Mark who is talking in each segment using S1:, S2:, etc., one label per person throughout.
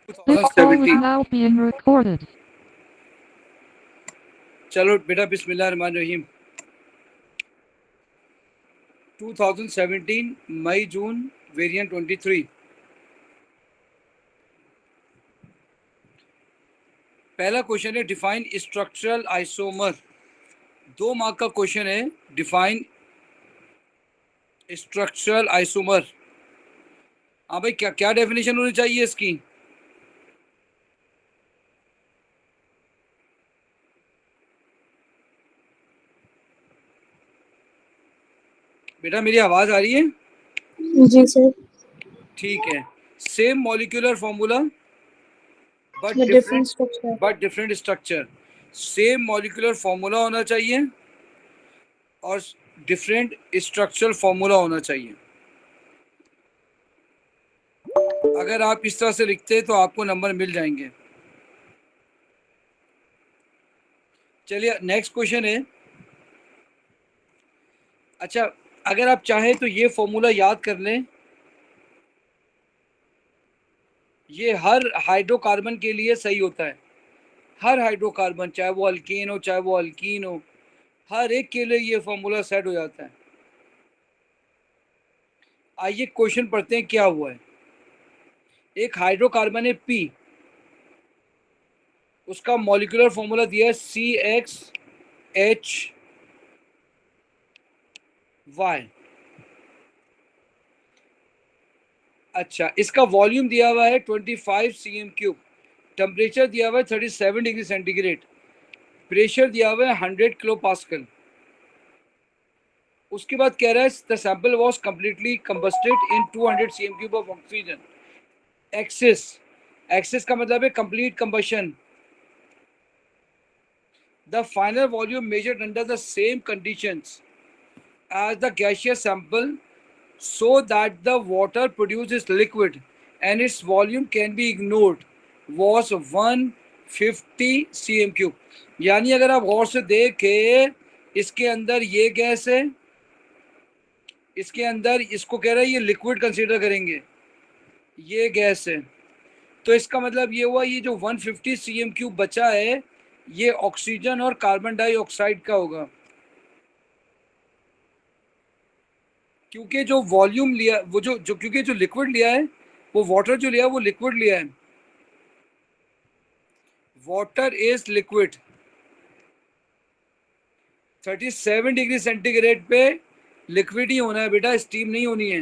S1: This call is
S2: 2017।
S1: now being recorded.
S2: चलो बेटा बिस्मिल्लाह रहमान रहीम। 2017 मई जून variant 23। पहला क्वेश्चन है डिफाइन स्ट्रक्चरल आइसोमर। 2 मार्क का क्वेश्चन है डिफाइन स्ट्रक्चरल आइसोमर। हाँ भाई, क्या क्या डेफिनेशन होनी चाहिए इसकी? बेटा मेरी आवाज आ रही है?
S3: जी सर।
S2: ठीक है। Same molecular formula but
S3: different
S2: different structure. Same molecular formula होना चाहिए और डिफरेंट स्ट्रक्चरल फॉर्मूला होना चाहिए। अगर आप इस तरह से लिखते हैं तो आपको नंबर मिल जाएंगे। चलिए नेक्स्ट क्वेश्चन है। अच्छा, अगर आप चाहें तो ये फॉर्मूला याद कर लें। ये हर हाइड्रोकार्बन के लिए सही होता है। हर हाइड्रोकार्बन, चाहे वो अल्केन हो चाहे वो अल्कीन हो, हर एक के लिए ये फॉर्मूला सेट हो जाता है। आइए क्वेश्चन पढ़ते हैं क्या हुआ है। एक हाइड्रोकार्बन है पी, उसका मॉलिक्यूलर फॉर्मूला दिया है CXHY। अच्छा, इसका वॉल्यूम दिया हुआ है 25 cm3। टेम्परेचर दिया हुआ है 37 डिग्री सेंटीग्रेड। प्रेशर दिया हुआ है 100 किलो पास्कल। उसके बाद कह रहा है the sample was completely combusted in 200 cm3 of oxygen. Excess, excess का मतलब है complete combustion. The final volume measured under the same conditions as the gaseous sample so that the water produced is liquid and its volume can be ignored was 150 cm3। यानी अगर आप गौर से देखें, इसके अंदर ये गैस है, इसके अंदर इसको कह रहा है ये लिक्विड कंसीडर करेंगे, ये गैस है। तो इसका मतलब ये हुआ ये जो 150 cm3 बचा है ये ऑक्सीजन और कार्बन डाइऑक्साइड का होगा। क्योंकि जो वॉल्यूम लिया वो जो क्योंकि जो लिक्विड लिया है वो वाटर जो लिया है वो लिक्विड लिया है। Water is liquid. 37 degree centigrade पे लिक्विड ही होना है बेटा, स्टीम नहीं होनी है।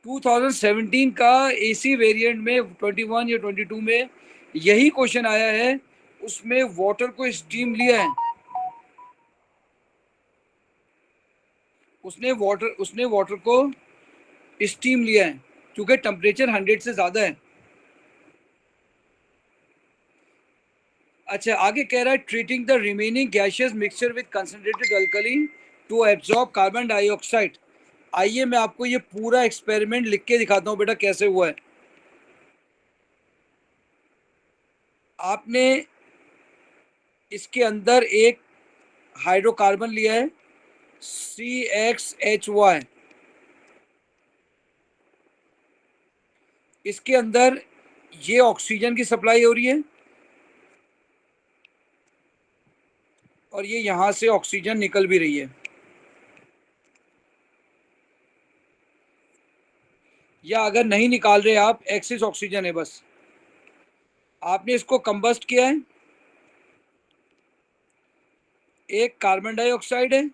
S2: 2017 का एसी वेरिएंट में 21 या 22 में यही क्वेश्चन आया है, उसमें वाटर को स्टीम लिया है। उसने वाटर को स्टीम लिया है क्योंकि टेम्परेचर 100 से ज्यादा है। अच्छा, आगे कह रहा है treating the remaining gaseous mixture with concentrated alkali to absorb carbon dioxide. आइए मैं आपको ये पूरा एक्सपेरिमेंट लिख के दिखाता हूँ बेटा कैसे हुआ है। आपने इसके अंदर एक हाइड्रोकार्बन लिया है CXHY। इसके अंदर ये ऑक्सीजन की सप्लाई हो रही है और ये यहां से ऑक्सीजन निकल भी रही है। या अगर नहीं निकाल रहे आप, एक्सिस ऑक्सीजन है बस। आपने इसको कंबस्ट किया है, एक कार्बन डाइऑक्साइड है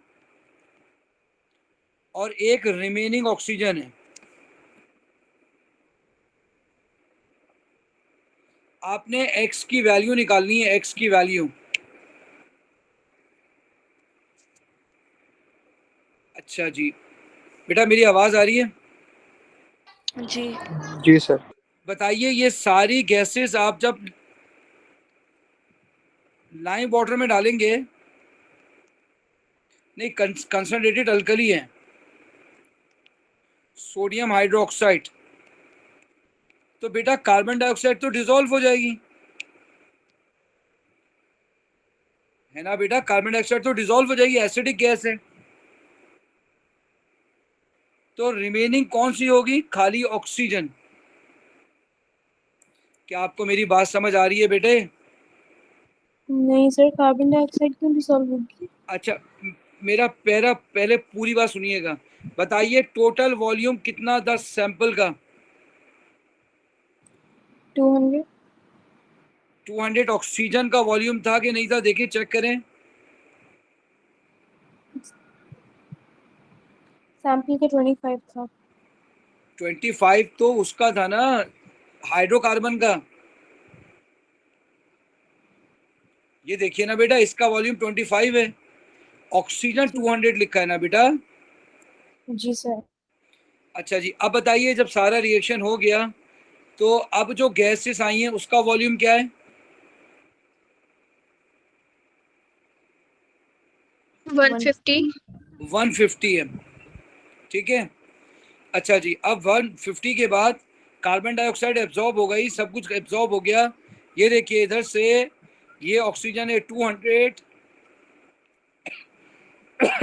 S2: और एक रिमेनिंग ऑक्सीजन है। आपने एक्स की वैल्यू निकालनी है, एक्स की वैल्यू। अच्छा जी, बेटा मेरी आवाज आ रही है?
S3: जी
S4: जी सर।
S2: बताइए ये सारी गैसेस आप जब लाइम वाटर में डालेंगे, नहीं कंसंट्रेटेड अल्कली है, सोडियम हाइड्रोक्साइड, तो बेटा कार्बन डाइऑक्साइड तो डिसॉल्व हो जाएगी, है ना बेटा? कार्बन डाइऑक्साइड तो डिसॉल्व हो जाएगी, एसिडिक गैस है। तो रिमेनिंग कौन सी होगी? खाली ऑक्सीजन। क्या आपको मेरी बात समझ आ रही है बेटे?
S3: नहीं सर, कार्बन डाइऑक्साइड क्यों डिसॉल्व होगी?
S2: अच्छा, मेरा पहले पूरी बात सुनिएगा। बताइए टोटल वॉल्यूम कितना था सैंपल का?
S3: 200।
S2: 200 ऑक्सीजन का वॉल्यूम था कि नहीं था? देखिए, चेक करें।
S3: सैंपल का 25 था।
S2: 25 तो उसका था ना, हाइड्रोकार्बन का। ये देखिए ना बेटा, इसका वॉल्यूम 25 है, ऑक्सीजन 200 लिखा है ना बेटा।
S3: जी सर।
S2: अच्छा जी, अब बताइए जब सारा रिएक्शन हो गया तो अब जो गैसेस आई हैं उसका वॉल्यूम क्या है?
S3: 150।
S2: 150 है, ठीक है। अच्छा जी, अब 150 के बाद कार्बन डाइऑक्साइड एब्जॉर्ब हो गई, सब कुछ एब्जॉर्ब हो गया। ये देखिए इधर से ये ऑक्सीजन है 200।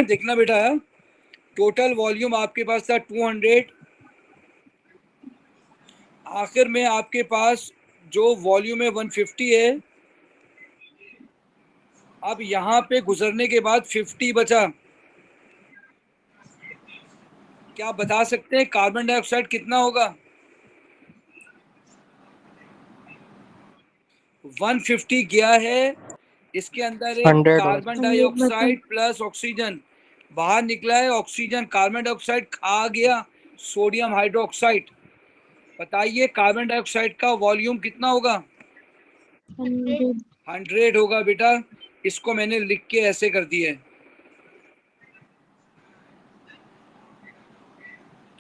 S2: देखना बेटा, टोटल वॉल्यूम आपके पास था 200। आखिर में आपके पास जो वॉल्यूम है 150 है। अब यहाँ पे गुजरने के बाद 50 बचा। क्या आप बता सकते हैं कार्बन डाइऑक्साइड कितना होगा? 150 गया है, इसके अंदर एक
S1: 100 हो
S2: कार्बन
S3: 100 बचा।
S2: डाइऑक्साइड प्लस ऑक्सीजन बाहर निकला है। ऑक्सीजन कार्बन डाइऑक्साइड खा गया सोडियम हाइड्रोक्साइड। बताइए कार्बन डाइऑक्साइड का वॉल्यूम कितना होगा?
S3: 100।
S2: 100 होगा बेटा। इसको मैंने लिख के ऐसे कर दिया है।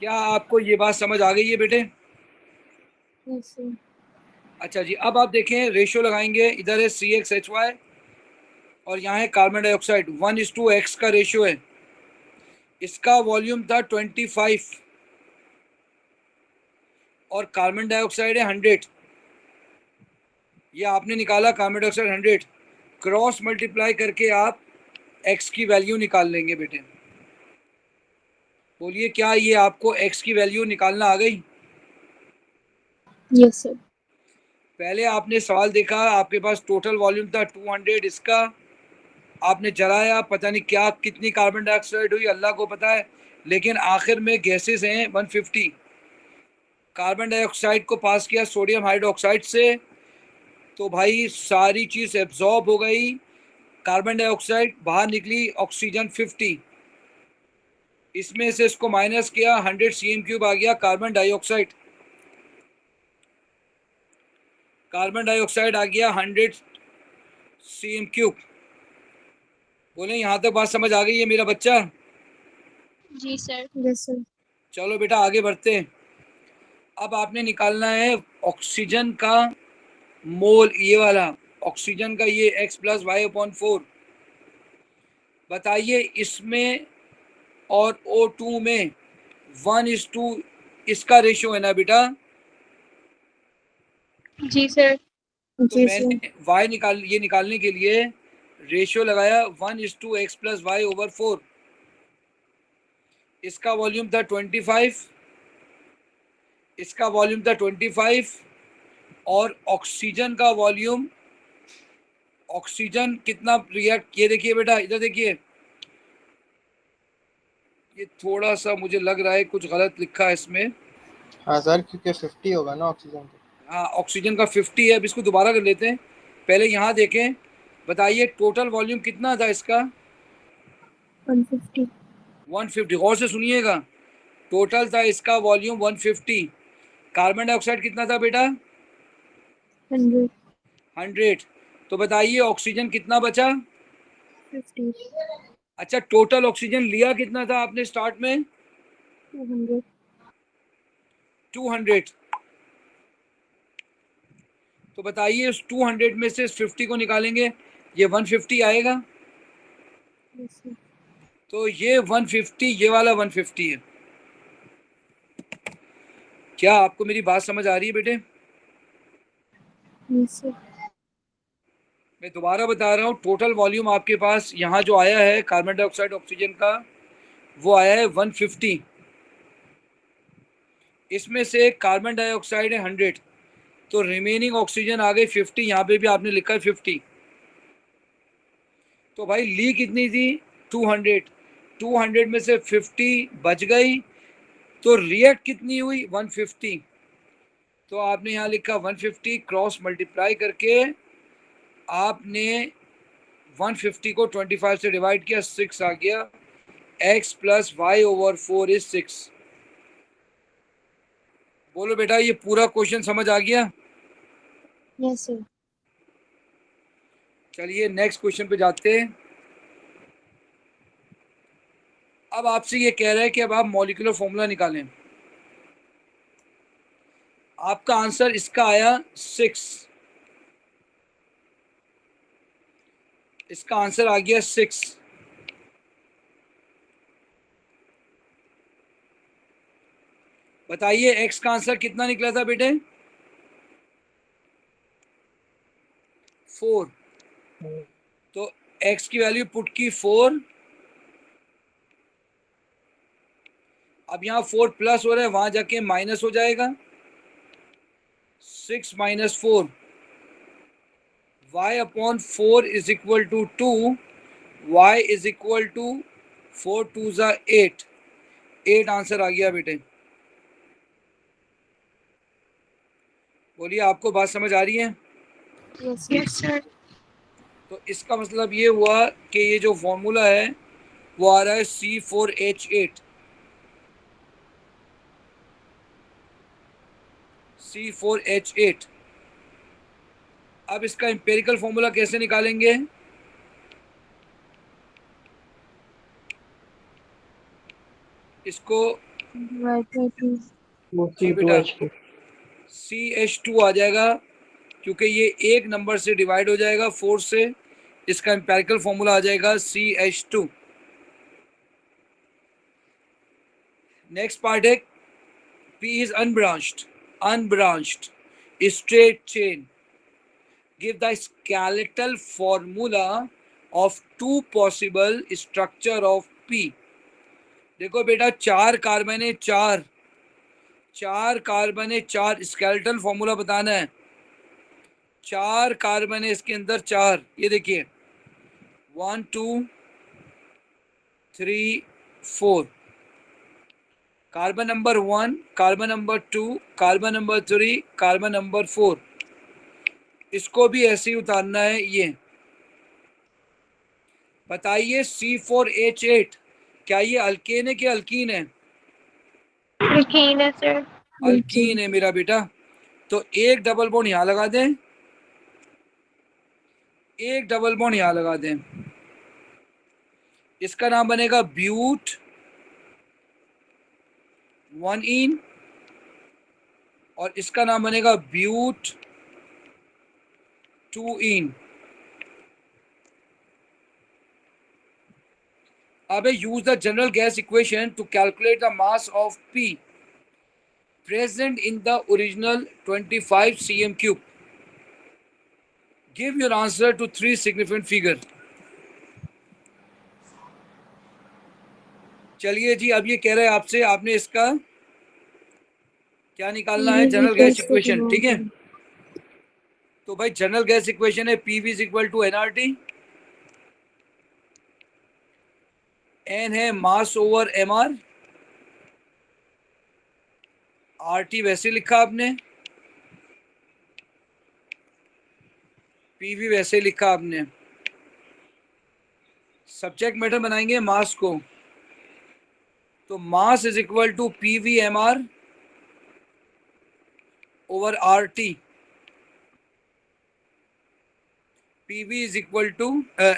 S2: क्या आपको ये बात समझ आ गई है बेटे?
S3: Yes sir.
S2: अच्छा जी, अब आप देखें, रेशियो लगाएंगे। इधर है CXHY और यहाँ है कार्बन डाइऑक्साइड, 1:X का रेशियो है। इसका वॉल्यूम था 25 और कार्बन डाइऑक्साइड है 100। ये आपने निकाला कार्बन डाइऑक्साइड 100, क्रॉस मल्टीप्लाई करके आप एक्स की वैल्यू निकाल लेंगे बेटे। बोलिए, क्या ये आपको एक्स की वैल्यू निकालना आ गई?
S3: Yes sir.
S2: पहले आपने सवाल देखा, आपके पास टोटल वॉल्यूम था 200, इसका आपने जलाया, पता नहीं क्या कितनी कार्बन डाइऑक्साइड हुई अल्लाह को पता है, लेकिन आखिर में गैसेस हैं 150। कार्बन डाइऑक्साइड को पास किया सोडियम हाइड्रोक्साइड से, तो भाई सारी चीज़ एब्जॉर्ब हो गई। कार्बन डाइऑक्साइड बाहर निकली, ऑक्सीजन 50। इसमें से इसको माइनस किया, 100 cm³ आ गया कार्बन डाइऑक्साइड। कार्बन डाइऑक्साइड आ गया 100 cm³। बोले यहाँ तक बात समझ आ गई है मेरा बच्चा?
S3: जी सर। Yes sir.
S2: चलो बेटा आगे बढ़ते हैं। अब आपने निकालना है ऑक्सीजन का मोल, ये वाला ऑक्सीजन का, ये X+Y/4। बताइए इसमें और O2 में 1:2 इसका रेशियो है ना बेटा?
S3: जी सर।
S2: तो
S3: जी सर।
S2: मैंने ये निकालने के लिए रेशियो लगाया 1:X+Y/4। इसका वॉल्यूम था 25, इसका वॉल्यूम था 25 और ऑक्सीजन का वॉल्यूम, ऑक्सीजन कितना रिएक्ट, ये देखिए बेटा इधर देखिए, ये थोड़ा सा मुझे लग रहा है कुछ गलत लिखा है इसमें।
S1: हाँ सर, क्योंकि 50 होगा ना ऑक्सीजन का।
S2: हाँ, ऑक्सीजन का 50 है। अब इसको दोबारा कर लेते हैं, पहले यहाँ देखें। बताइए टोटल वॉल्यूम कितना था इसका?
S3: 150।
S2: 150, गौर से सुनिएगा। टोटल था इसका वॉल्यूम 150। कार्बन डाइऑक्साइड कितना था बेटा?
S3: 100।
S2: 100। तो बताइए ऑक्सीजन कितना बचा?
S3: 50।
S2: अच्छा, टोटल ऑक्सीजन लिया कितना था आपने स्टार्ट में?
S3: 200।
S2: 200। तो बताइए उस 200 में से इस 50 को निकालेंगे, ये 150 आएगा।
S3: Yes sir.
S2: तो ये 150, ये वाला 150 है। क्या आपको मेरी बात समझ आ रही है बेटे?
S3: Yes sir.
S2: मैं दोबारा बता रहा हूँ, टोटल वॉल्यूम आपके पास यहाँ जो आया है कार्बन डाइऑक्साइड ऑक्सीजन का, वो आया है 150। इसमें से कार्बन डाइऑक्साइड है 100, तो रिमेनिंग ऑक्सीजन आ गई 50, यहाँ पे भी आपने लिखा है 50। तो भाई ली कितनी थी 200, 200 में से 50 बच गई, तो रिएक्ट कितनी हुई 150। तो आपने यहाँ लिखा 150 क्रॉस मल्टीप्लाई करके आपने 150 को 25 से डिवाइड किया, 6 आ गया। x plus Y over 4 is 6। बोलो बेटा ये पूरा क्वेश्चन समझ आ गया?
S3: Yes, sir.
S2: चलिए नेक्स्ट क्वेश्चन पे जाते हैं। अब आपसे ये कह रहा है कि अब आप मॉलिक्यूलर फॉर्मूला निकालें। आपका आंसर इसका आया 6, इसका आंसर आ गया 6। बताइए x का आंसर कितना निकला था बेटे? 4। तो x की वैल्यू पुट की 4। अब यहाँ 4 प्लस हो रहा है, वहां जाके माइनस हो जाएगा। 6 minus 4, y upon 4 is equal to 2, y is equal to 4 2 ज़ा 8। 8 आंसर आ गया बेटे। बोलिए आपको बात समझ आ रही है?
S3: Yes, yes, sir.
S2: तो इसका मतलब ये हुआ कि ये जो फॉर्मूला है वो आ रहा है C4H8। C4H8। अब इसका एम्पेरिकल फॉर्मूला कैसे निकालेंगे? इसको
S3: Divide by 2.
S2: जी बेटा CH2 आ जाएगा, क्योंकि ये एक नंबर से डिवाइड हो जाएगा 4 से। इसका एम्पेरिकल फॉर्मूला आ जाएगा CH2। नेक्स्ट पार्ट है P is unbranched straight chain. Give the skeletal formula of two possible structure of P. देखो बेटा 4 कार्बन है, 4 कार्बन है, 4 स्केलेटल फॉर्मूला बताना है। 4 कार्बन है इसके अंदर, 4। ये देखिए 1 2 3 4। Carbon number 1, carbon number 2, carbon number 3, carbon number 4। इसको भी ऐसे ही उतारना है। ये बताइए C4H8 क्या ये अल्केन है कि अल्कीन है?
S4: Alkene है sir.
S2: अल्कीन है मेरा बेटा। तो एक डबल बॉन्ड यहाँ लगा दें, एक डबल बॉन्ड यहाँ लगा दें। इसका नाम बनेगा ब्यूट 1 इन, और इसका नाम बनेगा ब्यूट 2 इन। अब use the general gas equation two calculate the mass of P present in the original 25 cm cube. Give your answer to 3 significant figure. चलिए जी, अब ये कह रहे हैं आपसे, आपने इसका क्या निकालना है? जनरल गैस इक्वेशन, ठीक है? तो भाई जनरल गैस इक्वेशन है PV is equal to NRT। N है मास ओवर MR, RT वैसे लिखा आपने, PV वैसे लिखा आपने। सब्जेक्ट मैटर बनाएंगे मास को, तो mass is equal to PV MR over RT। PV is equal to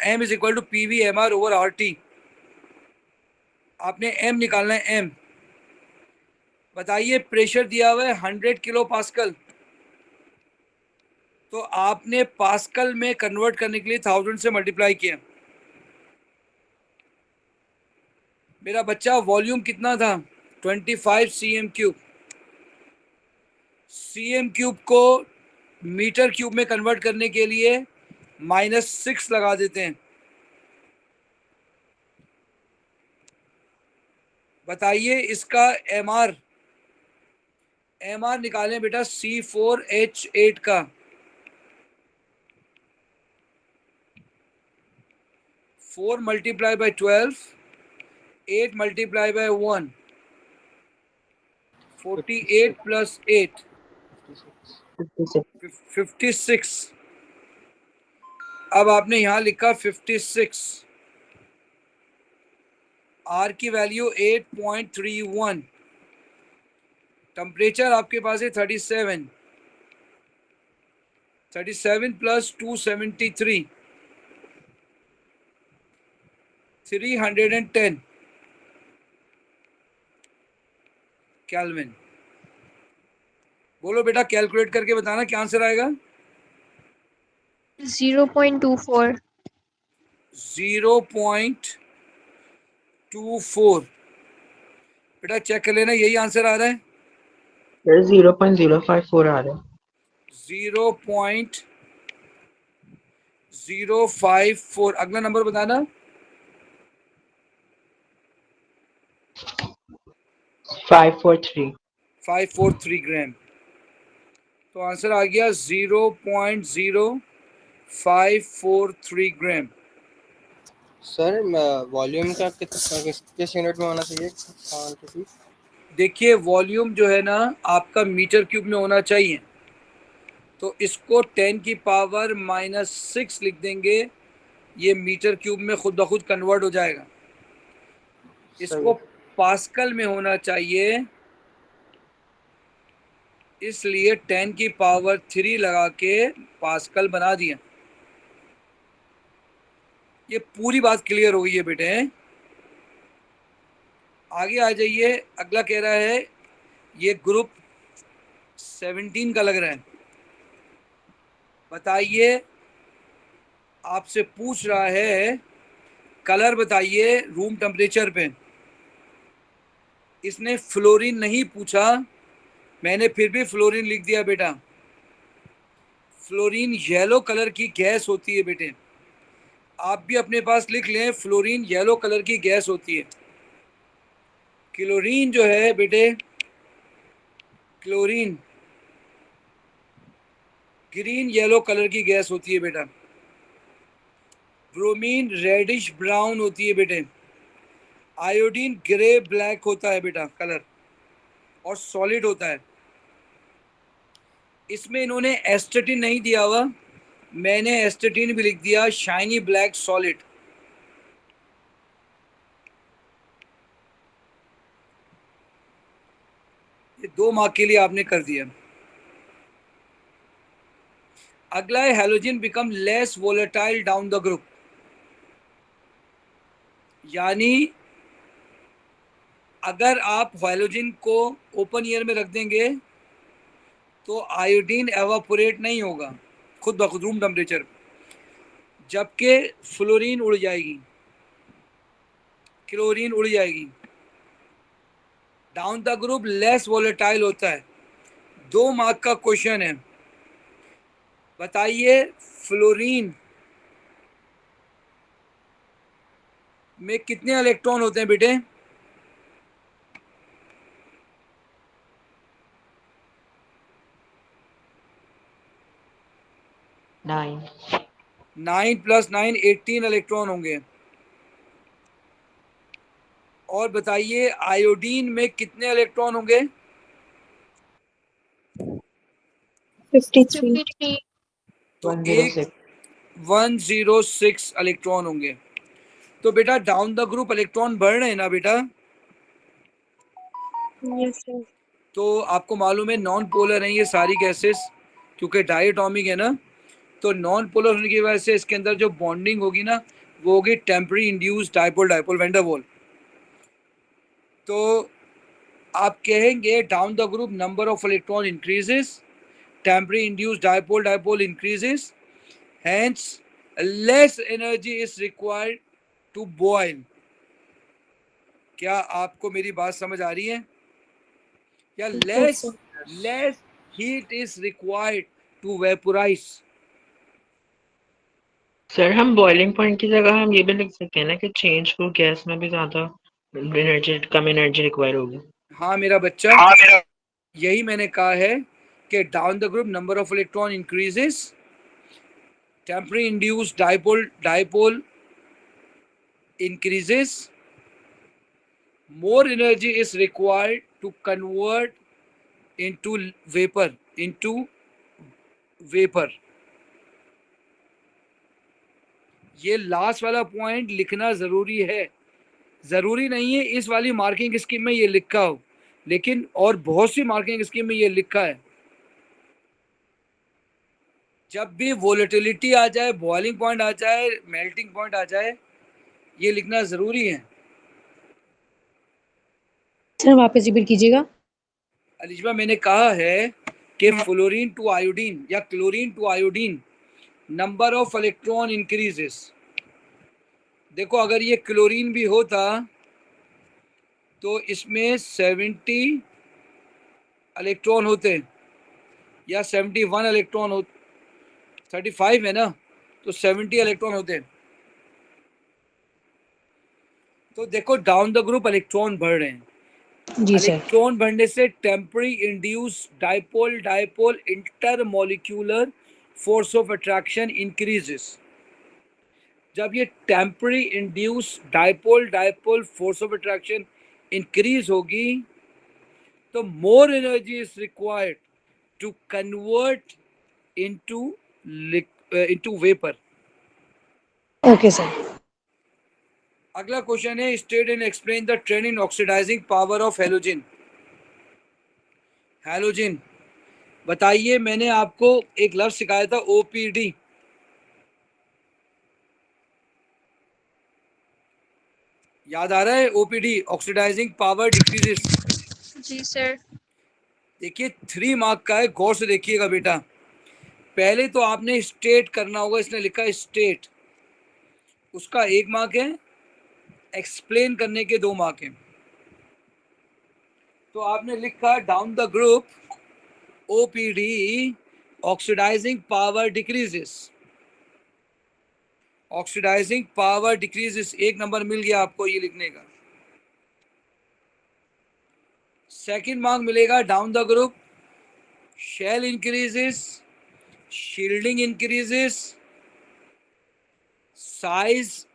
S2: M is equal to PV MR over RT। आपने M निकालना है। M बताइए प्रेशर दिया हुआ है 100 किलो पास्कल, तो आपने पास्कल में कन्वर्ट करने के लिए 1000 से मल्टीप्लाई किया। मेरा बच्चा वॉल्यूम कितना था? 25 cm क्यूब। cm क्यूब को मीटर क्यूब में कन्वर्ट करने के लिए -6 लगा देते हैं। बताइए इसका MR MR निकालें बेटा C4H8 का। 4 multiplied by 12, 8 multiplied by 1, 48 plus 8, 56। अब आपने यहां लिखा 56। R की वैल्यू 8.31। टेम्परेचर आपके पास है 37। 37 प्लस 273, 310 केल्विन। बोलो बेटा, कैलकुलेट करके बताना क्या आंसर आएगा।
S4: 0.24.
S2: 0.24। बेटा चेक कर लेना, यही आंसर आ रहा है।
S5: सर 0.054 आ रहा है।
S2: 0.054। अगला नंबर बताना।
S5: 543।
S2: 543 ग्राम। तो आंसर आ गया 0.0543 ग्राम।
S1: सर वॉल्यूम का किस यूनिट में होना चाहिए क्वांटिटी?
S2: देखिए वॉल्यूम जो है ना आपका मीटर क्यूब में होना चाहिए, तो इसको 10 की पावर -6 लिख देंगे, ये मीटर क्यूब में खुद ब खुद कन्वर्ट हो जाएगा। इसको पास्कल में होना चाहिए, इसलिए 10 की पावर 3 लगा के पास्कल बना दिया। ये पूरी बात क्लियर हो गई है बेटे। आगे आ जाइए, अगला कह रहा है, ये ग्रुप 17 का लग रहा है। बताइए, आपसे पूछ रहा है कलर बताइए रूम टेम्परेचर पे। इसने फ्लोरीन नहीं पूछा, मैंने फिर भी फ्लोरीन लिख दिया बेटा। फ्लोरीन येलो कलर की गैस होती है बेटे, आप भी अपने पास लिख लें, फ्लोरीन येलो कलर की गैस होती है। क्लोरीन जो है बेटे, क्लोरीन ग्रीन येलो कलर की गैस होती है बेटा। ब्रोमीन रेडिश ब्राउन होती है बेटे। आयोडीन ग्रे ब्लैक होता है बेटा कलर, और सॉलिड होता है। इसमें इन्होंने एस्टेटिन नहीं दिया हुआ, मैंने एस्टेटिन भी लिख दिया, शाइनी ब्लैक सॉलिड। ये 2 मार्क के लिए आपने कर दिया। अगला है halogen become less volatile down the group, यानी अगर आप हैलोजन को ओपन एयर में रख देंगे तो आयोडीन एवापोरेट नहीं होगा खुद ब खुद रूम टेम्परेचर, जबकि फ्लोरीन उड़ जाएगी, क्लोरीन उड़ जाएगी। Down the group less volatile होता है। 2 मार्क का क्वेश्चन है, बताइए फ्लोरीन में कितने इलेक्ट्रॉन होते हैं बेटे। 9 + 9 18 इलेक्ट्रॉन होंगे। और बताइए आयोडीन में कितने इलेक्ट्रॉन होंगे।
S3: 53.
S4: 53.
S2: तो
S5: 106।
S2: 106 इलेक्ट्रॉन होंगे। तो बेटा डाउन द ग्रुप इलेक्ट्रॉन बढ़ रहे हैं ना बेटा।
S3: Yes, sir.
S2: तो आपको मालूम है नॉन पोलर हैं ये सारी गैसेस, क्योंकि डायटोमिक है ना, तो नॉन पोलर होने की वजह से इसके अंदर जो बॉन्डिंग होगी ना वो होगी temporary induced dipole dipole van der Waal. तो आप कहेंगे down the group number of electron increases, temporary induced dipole dipole increases, hence less energy is required to boil। क्या आपको मेरी बात समझ आ रही है? या
S3: Yes, sir.
S2: less heat is required to vaporize।
S5: Sir हम बॉइलिंग पॉइंट की जगह हम ये भी लिख सकते हैं ना कि चेंज को गैस में भी ज्यादा एनर्जी, कम एनर्जी रिक्वायर होगी।
S2: हाँ मेरा बच्चा, यही मैंने कहा है कि down the group number of electron increases, temporary induced dipole increases, more energy is required to convert into vapor. ये लास्ट वाला पॉइंट लिखना जरूरी है। जरूरी नहीं है इस वाली मार्किंग स्कीम में ये लिखा हो, लेकिन और बहुत सी मार्किंग स्कीम में ये लिखा है। जब भी वोलेटिलिटी आ जाए, बॉइलिंग पॉइंट आ जाए, मेल्टिंग पॉइंट आ जाए, ये लिखना जरूरी है।
S6: सर वापस रिपीट कीजिएगा।
S2: अलिजमा, मैंने कहा है कि फ्लोरीन टू आयोडीन या chlorine to iodine number of electron increases. देखो, अगर ये क्लोरीन भी होता तो इसमें 70 इलेक्ट्रॉन होते या 71 इलेक्ट्रॉन हो, 35 है ना, तो 70 इलेक्ट्रॉन होते। तो देखो डाउन द ग्रुप इलेक्ट्रॉन बढ़ रहे हैं।
S6: जी सर।
S2: इलेक्ट्रॉन बढ़ने से temporary induce dipole intermolecular force of attraction increases. जब ये temporary induce dipole force of attraction increase होगी तो more energy is required to convert into vapour.
S6: Okay sir.
S2: अगला क्वेश्चन है, state and explain the trend in oxidizing power of halogen. Halogen बताइए। मैंने आपको एक लफ्ज सिखाया था, ओपीडी। याद आ रहा है? OPD, oxidising power decreases.
S4: जी सर।
S2: देखिए 3 मार्क का है, गौर से देखिएगा बेटा। पहले तो आपने स्टेट करना होगा, इसने लिखा है स्टेट, उसका 1 मार्क है, एक्सप्लेन करने के 2 मार्क हैं। तो आपने लिखा down the group OPD oxidising power decreases. Oxidising power decreases, 1 number मिल गया आपको ये लिखने का। सेकंड मार्क मिलेगा down the group shell increases, shielding increases, size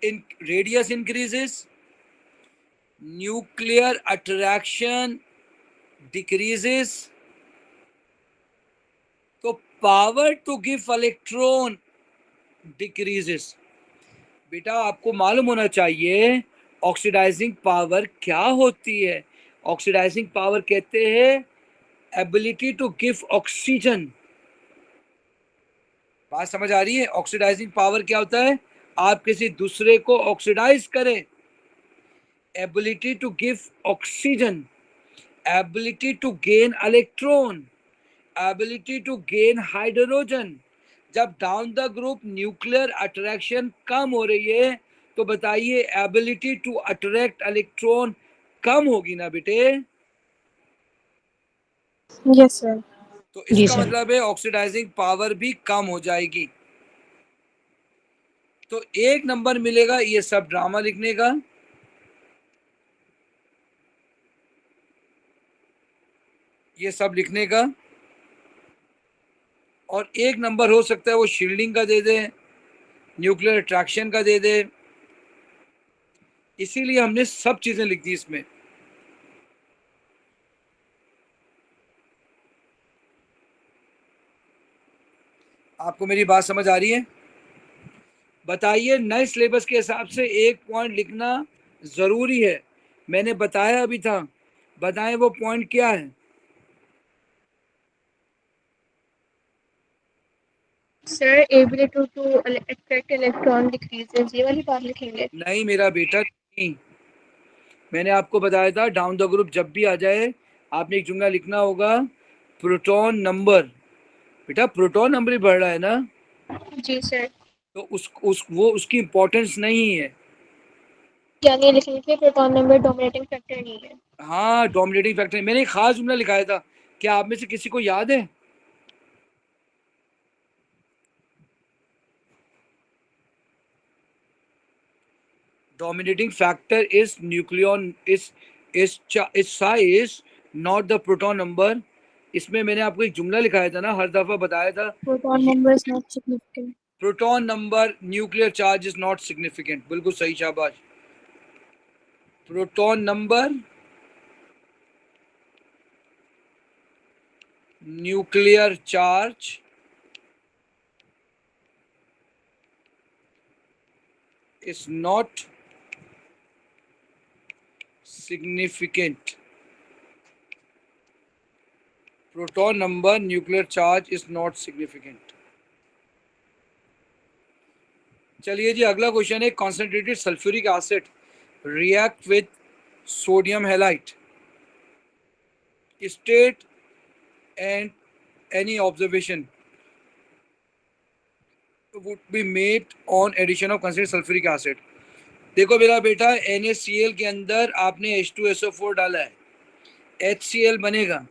S2: in radius increases, nuclear attraction decreases, तो power to give electron decreases। बेटा आपको मालूम होना चाहिए ऑक्सीडाइजिंग पावर क्या होती है। ऑक्सीडाइजिंग पावर कहते हैं एबिलिटी टू गिव ऑक्सीजन। बात समझ आ रही है? ऑक्सीडाइजिंग पावर क्या होता है? आप किसी दूसरे को ऑक्सीडाइज करें। Ability to give oxygen, ability to gain electron, ability to gain hydrogen. जब down the group nuclear attraction कम हो रही है तो बताइए एबिलिटी टू अट्रैक्ट इलेक्ट्रॉन कम होगी ना बेटे?
S3: Yes, sir.
S2: तो
S6: जी
S2: इसका
S6: सर।
S2: मतलब है ऑक्सीडाइजिंग पावर भी कम हो जाएगी। तो 1 नंबर मिलेगा ये सब ड्रामा लिखने का। ये सब लिखने का, और 1 नंबर हो सकता है वो शील्डिंग का दे दे, न्यूक्लियर अट्रैक्शन का दे दे। इसीलिए हमने सब चीजें लिख दी इसमें। आपको मेरी बात समझ आ रही है? बताइए, नए सिलेबस के हिसाब से 1 पॉइंट लिखना जरूरी है। मैंने बताया अभी था, बताएं वो पॉइंट क्या है?
S4: Sir ability to attract electron decreases, ये वाली बात लिखेंगे?
S2: नहीं मेरा बेटा, नहीं। मैंने आपको बताया था डाउन द ग्रुप जब भी आ जाए आपने एक जुमला लिखना होगा, प्रोटॉन नंबर। बेटा प्रोटॉन नंबर ही बढ़ रहा है ना,
S4: जी सर।
S2: तो वो उसकी इंपॉर्टेंस नहीं है।
S4: यानी लिखने के प्रोटॉन नंबर डोमिनेटिंग फैक्टर नहीं है।
S2: हाँ, डोमिनेटिंग फैक्टर। मैंने एक खास जुमला लिखाया था, क्या आप में से किसी को याद है? Dominating factor is nucleon is size not the proton number. इसमें मैंने आपको एक जुमला लिखाया था ना, हर दफा बताया था,
S3: Proton number is not significant.
S2: Proton number nuclear charge is not significant. बिल्कुल सही, शाबाश। Proton number nuclear charge is not significant. Proton number nuclear charge is not significant. चलिए जी, अगला क्वेश्चन है, concentrated sulfuric acid react with sodium halide. State and any observation would be made on addition of concentrated sulfuric acid. देखो मेरा बेटा, NaCl के अंदर आपने H2SO4 डाला है, HCl बनेगा।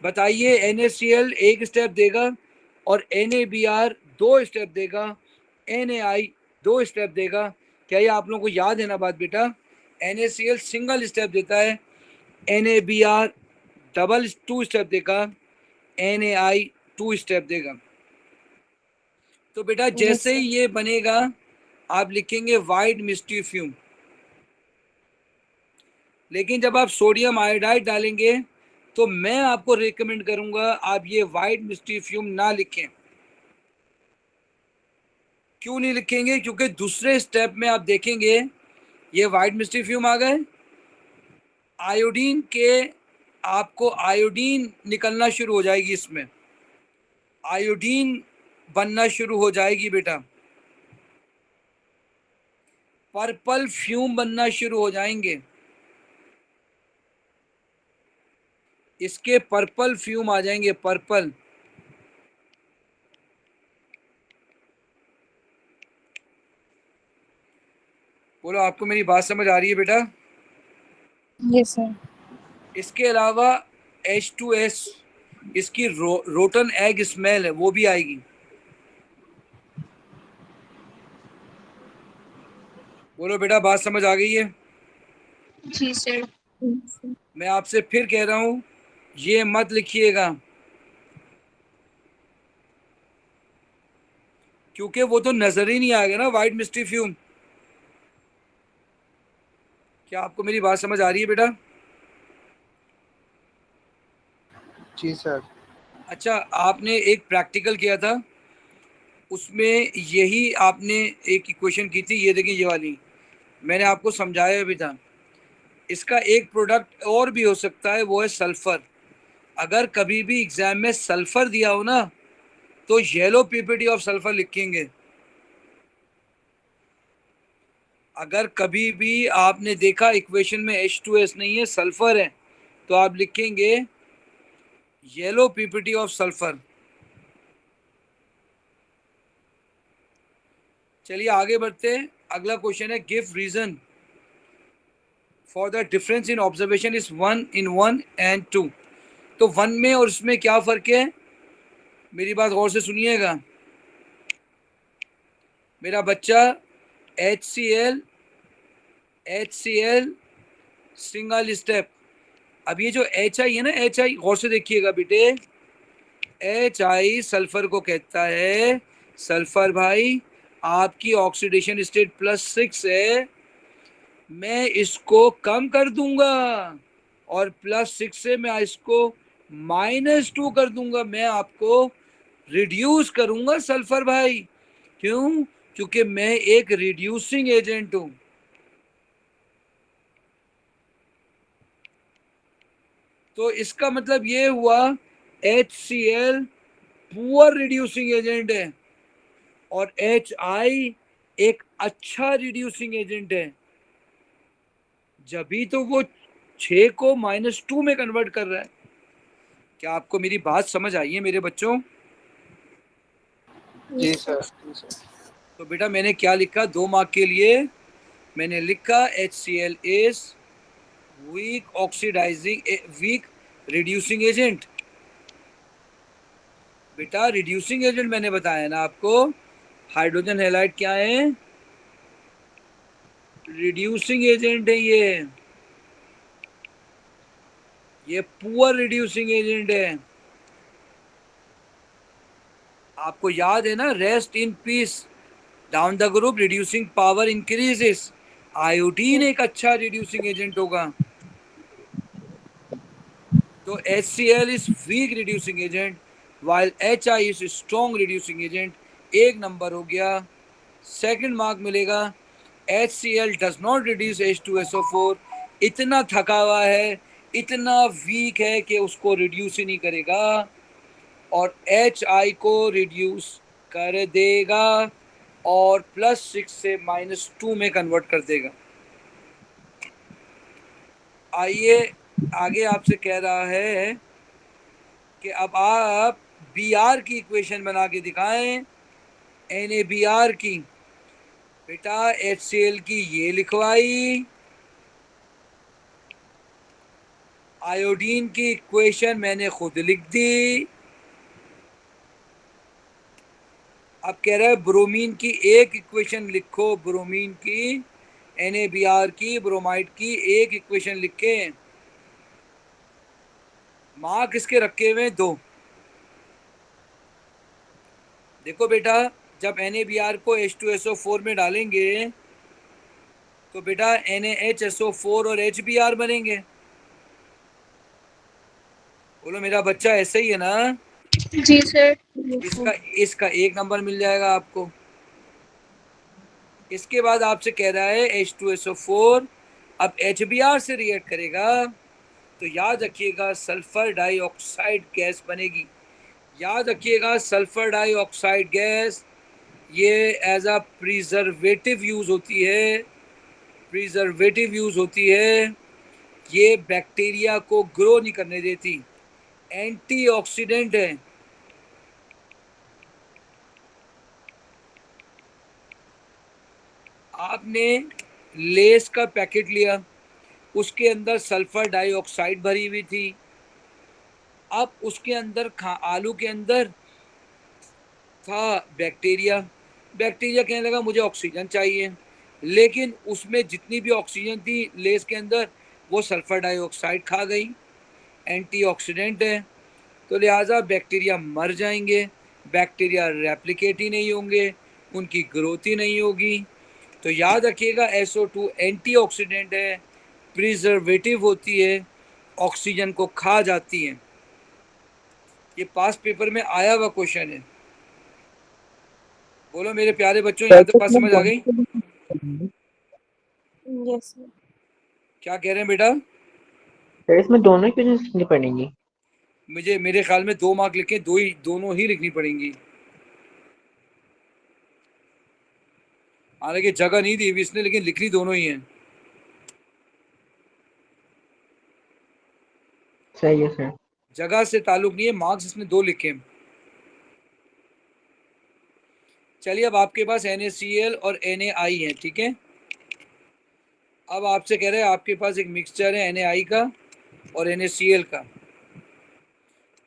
S2: बताइए NaCl एक स्टेप देगा और NaBr दो स्टेप देगा, NaI दो स्टेप देगा। क्या ये आप लोगों को याद है ना बात बेटा? NaCl सिंगल स्टेप देता है, NaBr डबल टू स्टेप देगा, NaI टू स्टेप देगा। तो बेटा जैसे ही ये बनेगा आप लिखेंगे वाइट मिस्टी फ्यूम। लेकिन जब आप सोडियम आयोडाइड डालेंगे तो मैं आपको रिकमेंड करूंगा आप ये वाइट मिस्टी फ्यूम ना लिखें। क्यों नहीं लिखेंगे? क्योंकि दूसरे स्टेप में आप देखेंगे ये वाइट मिस्टी फ्यूम आ गए, आयोडीन के आपको आयोडीन निकलना शुरू हो जाएगी, इसमें आयोडीन बनना शुरू हो जाएगी बेटा, पर्पल फ्यूम बनना शुरू हो जाएंगे, इसके पर्पल फ्यूम आ जाएंगे, पर्पल। बोलो आपको मेरी बात समझ आ रही है बेटा?
S3: Yes, sir.
S2: इसके अलावा H2S, इसकी रोटन एग स्मेल है, वो भी आएगी। बोलो बेटा बात समझ आ गई है?
S4: जी सर।
S2: मैं आपसे फिर कह रहा हूं, ये मत लिखिएगा, क्योंकि वो तो नजर ही नहीं आएगा ना वाइट मिस्टी फ्यूम। क्या आपको मेरी बात समझ आ रही है बेटा?
S1: जी सर।
S2: अच्छा, आपने एक प्रैक्टिकल किया था, उसमें यही आपने एक इक्वेशन की थी, ये देखिए ये वाली, मैंने आपको समझाया भी था। इसका एक प्रोडक्ट और भी हो सकता है, वो है सल्फर। अगर कभी भी एग्जाम में सल्फर दिया हो ना तो येलो पीपीटी ऑफ सल्फर लिखेंगे। अगर कभी भी आपने देखा इक्वेशन में H2S नहीं है, सल्फर है, तो आप लिखेंगे येलो पीपीटी ऑफ सल्फर। चलिए आगे बढ़ते हैं। अगला क्वेश्चन है, give reason for the difference in observation is 1 in 1 and 2। तो 1 में और इसमें क्या फर्क है? मेरी बात गौर से सुनिएगा मेरा बच्चा। HCl single step. अब ये जो HI है ना, HI गौर से देखिएगा बेटे, HI सल्फर को कहता है, सल्फर भाई आपकी ऑक्सीडेशन स्टेट +6 है, मैं इसको कम कर दूंगा और +6 से मैं इसको -2 कर दूंगा, मैं आपको रिड्यूस करूंगा सल्फर भाई। क्यों? क्योंकि मैं एक रिड्यूसिंग एजेंट हूं। तो इसका मतलब ये हुआ HCl पुअर रिड्यूसिंग एजेंट है और HI एक अच्छा रिड्यूसिंग एजेंट है। जब भी तो वो 6 को -2 में कन्वर्ट कर रहा है। क्या आपको मेरी बात समझ आई है मेरे बच्चों?
S1: जी सर। जी सर।
S2: तो बेटा मैंने क्या लिखा 2 मार्क के लिए? मैंने लिखा HCl is weak oxidizing, weak reducing agent. बेटा रिड्यूसिंग एजेंट मैंने बताया ना आपको, हाइड्रोजन हैलाइड क्या है? रिड्यूसिंग एजेंट है। ये पुअर रिड्यूसिंग एजेंट है। आपको याद है ना, rest in peace, down the group reducing power increases. Iodine एक अच्छा रिड्यूसिंग एजेंट होगा। तो HCl is week reducing agent while HI is strong reducing agent. एक नंबर हो गया। सेकंड मार्क मिलेगा। HCl does not reduce H2SO4। इतना थका हुआ है, इतना वीक है कि उसको रिड्यूस ही नहीं करेगा, और HI को रिड्यूस कर देगा और +6 से -2 में कन्वर्ट कर देगा। आइए आगे आपसे कह रहा है कि अब आप Br की इक्वेशन बना के दिखाएं। NaBr की, बेटा HCl की ये लिखवाई, आयोडीन की इक्वेशन मैंने खुद लिख दी। अब कह रहा है ब्रोमीन की एक इक्वेशन लिखो, ब्रोमीन की, NaBr की, ब्रोमाइड की एक इक्वेशन लिख के। मार्क इसके रखे हुए 2। देखो बेटा, जब NaBr को H2SO4 में डालेंगे तो बेटा NaHSO4 और HBr बनेंगे। बोलो मेरा बच्चा ऐसे ही है ना?
S4: जी सर।
S3: Yes,
S2: इसका
S3: sir.
S2: इसका 1 नंबर मिल जाएगा आपको। इसके बाद आपसे कह रहा है H2SO4 अब HBr से रिएक्ट करेगा तो याद रखिएगा सल्फर डाइऑक्साइड गैस बनेगी। याद रखिएगा सल्फर डाइऑक्साइड गैस ये एज अ प्रिजर्वेटिव यूज होती है। प्रिजर्वेटिव यूज होती है। ये बैक्टीरिया को ग्रो नहीं करने देती, एंटीऑक्सीडेंट है। आपने लेस का पैकेट लिया, उसके अंदर सल्फर डाइऑक्साइड भरी हुई थी। अब उसके अंदर आलू के अंदर था बैक्टीरिया। बैक्टीरिया कहने लगा मुझे ऑक्सीजन चाहिए, लेकिन उसमें जितनी भी ऑक्सीजन थी लेस के अंदर वो सल्फर डाइऑक्साइड खा गई। एंटीऑक्सीडेंट है, तो लिहाजा बैक्टीरिया मर जाएंगे, बैक्टीरिया रेप्लिकेट ही नहीं होंगे, उनकी ग्रोथ ही नहीं होगी। तो याद रखिएगा SO2 एंटीऑक्सीडेंट है, प्रिजर्वेटिव होती है, ऑक्सीजन को खा जाती है। ये पास पेपर में आया हुआ क्वेश्चन है। बोलो मेरे प्यारे बच्चों, यहाँ तक बात समझ आ गई?
S3: Yes, sir.
S2: क्या कह रहे हैं बेटा?
S5: सर इसमें दोनों इक्वेशन लिखनी पड़ेंगी।
S2: मेरे ख्याल में 2 मार्क लिखे, दोनों ही लिखनी पड़ेंगी। हालांकि जगह नहीं दी हुई इसने, लेकिन लिखनी दोनों ही है।
S5: सही है सर।
S2: जगह से ताल्लुक नहीं है, मार्क्स इसने 2 लिखे हैं। चलिए अब आपके पास NaCl और NaI है, ठीक है। अब आपसे कह रहे हैं आपके पास एक मिक्सचर है Na का और NaCl का,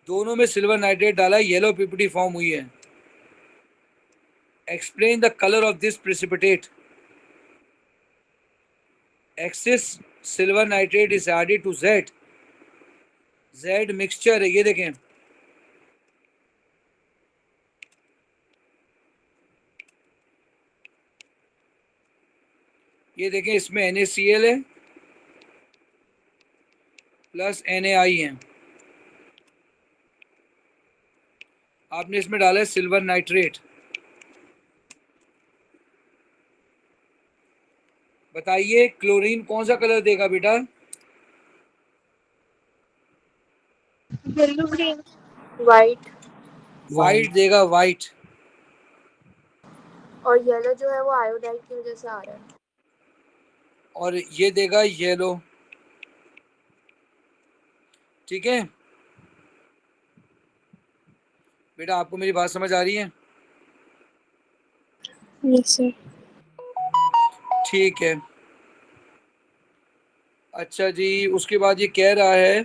S2: दोनों में सिल्वर नाइट्रेट डाला है, येलो पीपीटी फॉर्म हुई है। Explain the colour of this precipitate. Excess silver nitrate is added to Z mixture है, ये देखें। ये देखें, इसमें NaCl है प्लस NaI है। आपने इसमें डाला है सिल्वर नाइट्रेट। बताइए क्लोरीन कौन सा कलर देगा बेटा?
S4: येलो ग्रीन वाइट,
S2: वाइट देगा, वाइट।
S4: और येलो जो है वो आयोडाइड की वजह से आ रहा है।
S2: और ये देगा येलो, ठीक है बेटा। आपको मेरी बात समझ आ रही है?
S3: Yes, sir.
S2: ठीक है। अच्छा जी, उसके बाद ये कह रहा है,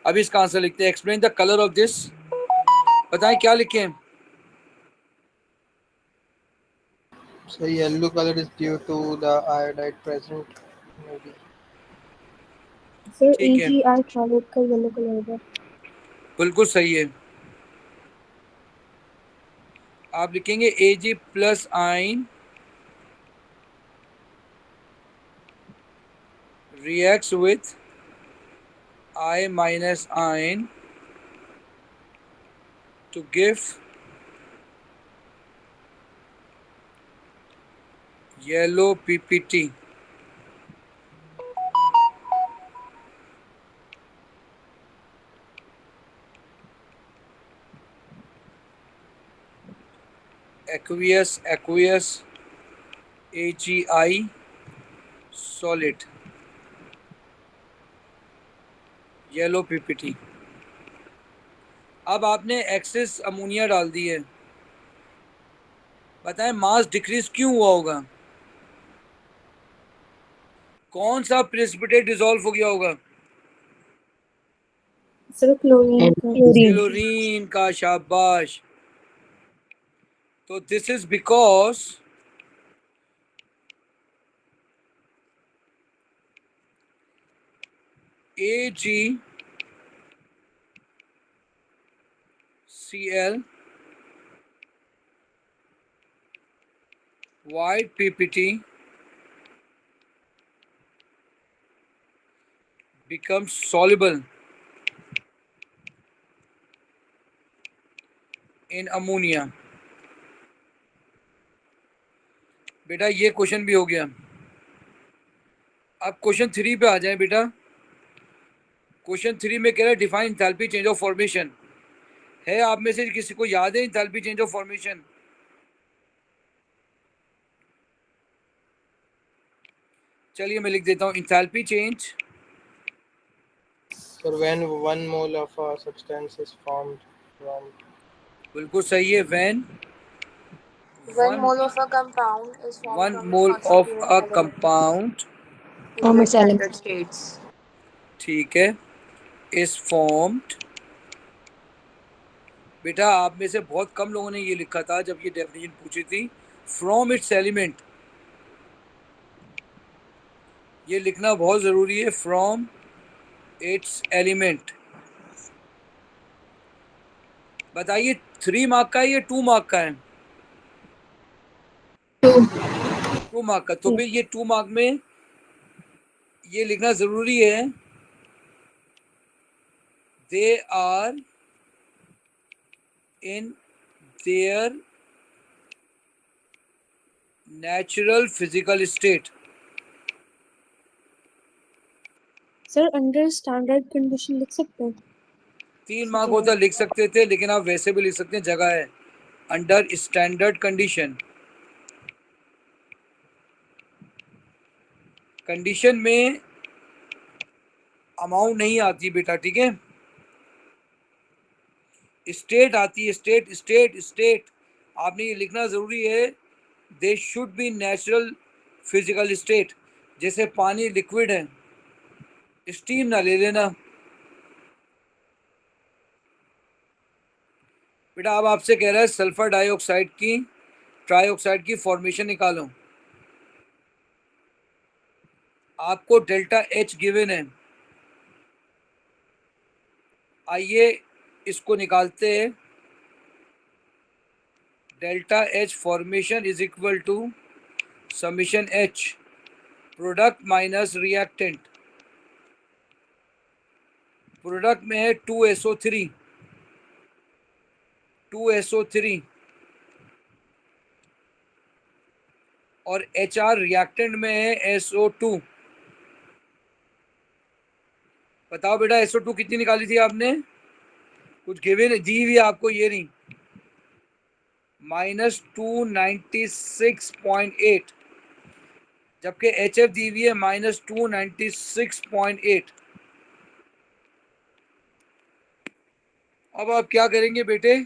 S2: अभी इसका आंसर लिखते हैं। Explain the colour of this. बताएं क्या लिखें?
S1: So yellow color is due to the iodide present, maybe.
S3: Sir
S2: ठीक है,
S3: AgR थायराइड का येलो कलर का।
S2: बिल्कुल सही है। आप लिखेंगे Ag plus ion reacts with I minus ion to give yellow PPT. Aqueous AgI solid yellow PPT. अब आपने एक्सेस अमोनिया डाल दी है, बताएं मास डिक्रीज क्यों हुआ होगा? कौन सा प्रेसिपिटेट डिसॉल्व हो गया होगा?
S3: सर क्लोरीन का।
S6: क्लोरीन।
S2: क्लोरीन का, शाबाश। तो this is because AgCl white PPT becomes soluble in ammonia। बेटा ये क्वेश्चन भी हो गया। अब क्वेश्चन 3 पे आ जाए बेटा। क्वेश्चन 3 में कह रहा है define enthalpy change of formation. है आप में से किसी को याद है एंथैल्पी चेंज ऑफ फॉर्मेशन? चलिए मैं लिख देता हूं enthalpy change.
S1: Sir, when 1 mole of a substance is formed from
S2: बिल्कुल सही है। When
S7: One mole of a compound is formed
S2: 1
S7: from its
S2: mole of
S7: constituent
S2: a
S7: elements
S2: compound,
S7: in
S6: From
S7: the
S6: its
S7: standard
S6: elements.
S7: states.
S2: ठीक है, is formed. बेटा आप में से बहुत कम लोगों ने ये लिखा था जब ये डेफिनेशन पूछी थी, फ्रॉम इट्स एलिमेंट। ये लिखना बहुत जरूरी है, फ्रॉम इट्स एलिमेंट। बताइए 3 मार्क का है या 2 मार्क का है? 2 मार्क का। तो फिर ये 2 मार्क में ये लिखना जरूरी है, they are in their natural physical state.
S3: Sir under standard condition लिख सकते हैं?
S2: 3 मार्क होता लिख सकते थे, लेकिन आप वैसे भी लिख सकते हैं, जगह है। अंडर स्टैंडर्ड कंडीशन, कंडीशन में अमाउंट नहीं आती बेटा, ठीक है। स्टेट आती है, स्टेट स्टेट स्टेट। आपने ये लिखना जरूरी है, they should be natural physical state. जैसे पानी लिक्विड है, स्टीम ना ले लेना बेटा। अब आपसे कह रहा है सल्फर डाइऑक्साइड की, ट्राइऑक्साइड की फॉर्मेशन निकालो। आपको डेल्टा एच गिवन है, आइए इसको निकालते हैं। Delta H formation is equal to summation H product minus reactant. Product में है 2SO3 और HR रिएक्टेंट में है SO2। बताओ बेटा SO2 कितनी निकाली थी आपने? कुछ गिवन दी हुई आपको, ये नहीं, -296.8, जबकि HF दी हुई है -296.8। अब आप क्या करेंगे बेटे?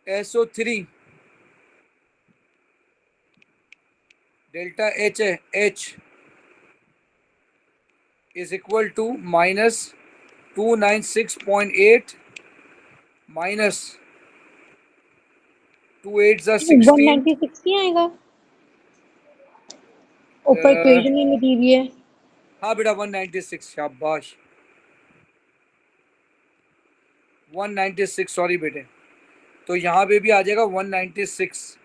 S2: SO3 डेल्टा एच है, H is equal to -296.8 minus 2 8 16।
S6: 196 नहीं आएगा? ऊपर इक्वेशन में दी हुई है।
S2: हाँ बेटा 196, शाबाश 196, सॉरी बेटे। तो यहाँ पे भी आ जाएगा 196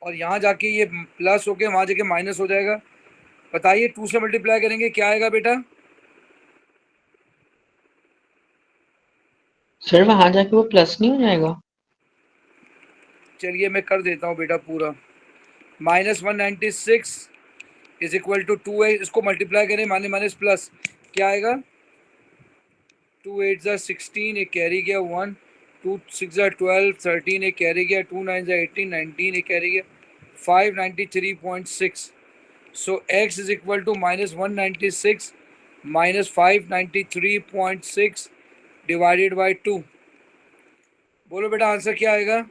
S2: और यहाँ जाके ये प्लस होके वहाँ जाके माइनस हो जाएगा। बताइए 2 से मल्टीप्लाई करेंगे क्या आएगा बेटा?
S5: सर वहां जाके वो प्लस नहीं हो जाएगा?
S2: चलिए मैं कर देता हूँ बेटा पूरा। -196 इज इक्वल टू 2 है, इसको मल्टीप्लाई करें माइनस माइनस प्लस, क्या आएगा? 2 8 16, एक कैरी गया 1, 2 6 12, 13 एक कैरी गया, 2 9 18, 19 एक कैरी गया, 593.6। So x is equal to -196 minus 593.6 divided by 2। बोलो बेटा आंसर क्या आएगा?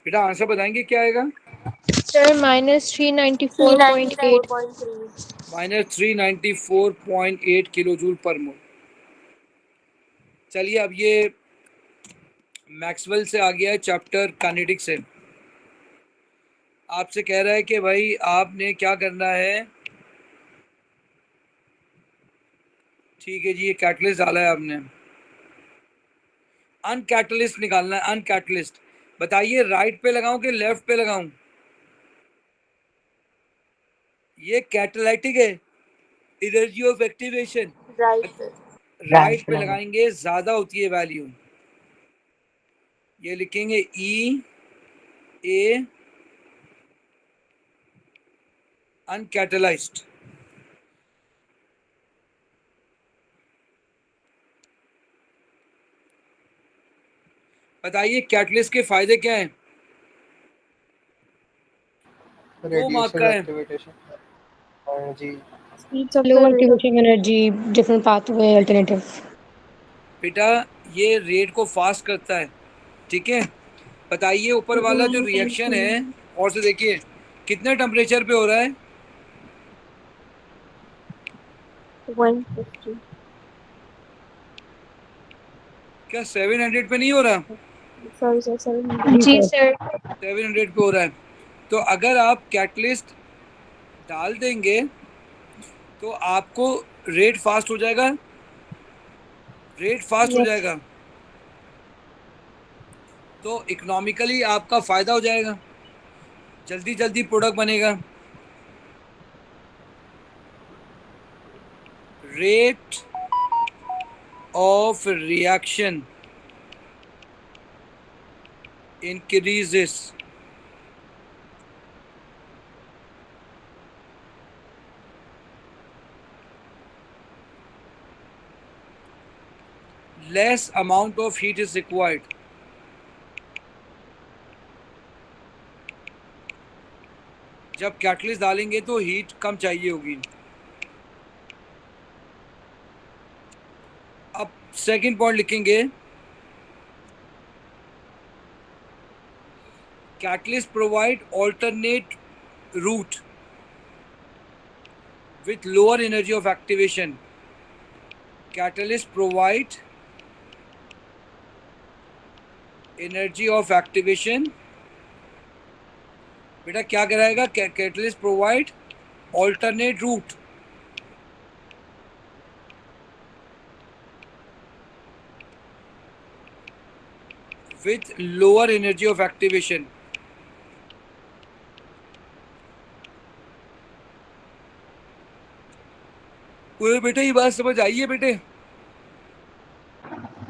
S2: बेटा आंसर बताएंगे क्या आएगा?
S4: सर -394.8।
S7: 394.3.
S2: -394.8 किलो जूल पर मोल। चलिए अब ये मैक्सवेल से आ गया है चैप्टर काइनेटिक्स से। आपसे कह रहा है कि भाई आपने क्या करना है, ठीक है जी, ये कैटलिस्ट डाला है आपने, अनकैटलिस्ट निकालना है, अनकैटलिस्ट। बताइए राइट पे लगाऊं कि लेफ्ट पे लगाऊं? ये कैटालाइटिक है, energy of activation
S7: Right.
S2: Right पे लगाएंगे, ज्यादा होती है वैल्यू। ये लिखेंगे ई ए अनकैटलाइज्ड। बताइए कैटलिस्ट के फायदे क्या हैं? 2 मार्क का है।
S1: एक्टिवेशन जी।
S3: Speeds of
S6: low
S3: the rate of
S6: activation energy, different pathway, alternative.
S2: बेटा ये रेट को फास्ट करता है, ठीक है। बताइए ऊपर वाला जो रिएक्शन है, और से देखिए कितने टेम्परेचर पे हो रहा है?
S7: 150.
S2: क्या 700 पे नहीं हो रहा?
S7: Sorry, sir. 700.
S4: जी सर।
S2: 700 पे हो रहा है। तो अगर आप कैटलिस्ट डाल देंगे तो आपको रेट फास्ट हो जाएगा, रेट फास्ट हो जाएगा, तो इकोनॉमिकली आपका फायदा हो जाएगा, जल्दी जल्दी प्रोडक्ट बनेगा। Rate of reaction increases less amount of heat is required। जब कैटलिस्ट डालेंगे तो हीट कम चाहिए होगी। अब सेकंड पॉइंट लिखेंगे, catalyst provide alternate route with lower energy of activation। catalyst provide energy of activation, बेटा क्या कराएगा? catalyst provide alternate route with lower energy of activation। पूरे बेटे ये बात समझ आई है बेटे?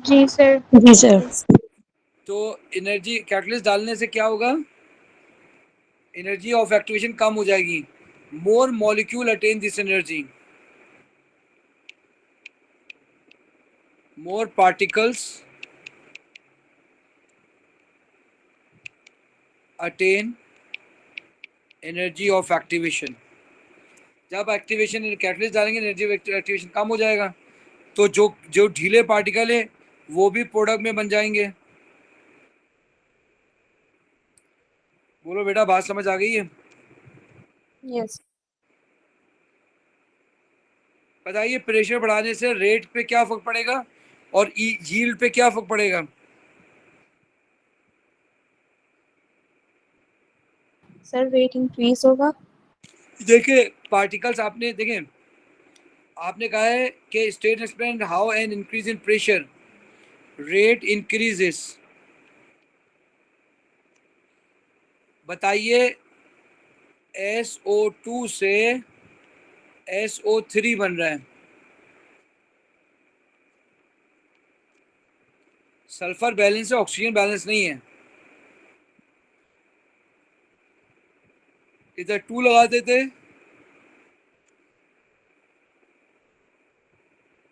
S4: जी सर।
S6: जी सर।
S2: तो एनर्जी कैटलिस्ट डालने से क्या होगा? एनर्जी ऑफ एक्टिवेशन कम हो जाएगी, more molecule attain this energy, more particles attain energy of activation. जब एक्टिवेशन कैटलिस्ट डालेंगे एनर्जी ऑफ एक्टिवेशन कम हो जाएगा, तो जो जो ढीले पार्टिकल है वो भी प्रोडक्ट में बन जाएंगे। बोलो बेटा, बात समझ आ गई है?
S3: Yes.
S2: बताइए, प्रेशर बढ़ाने से रेट पे क्या फर्क पड़ेगा और यील्ड पे क्या फर्क पड़ेगा?
S3: Sir, rate increase होगा.
S2: देखिए पार्टिकल्स, आपने देखें, आपने कहा है कि state explain how an increase in pressure rate increases. बताइए, SO2 से SO3 बन रहा है, सल्फर बैलेंस है, ऑक्सीजन बैलेंस नहीं है। इधर 2 लगा देते।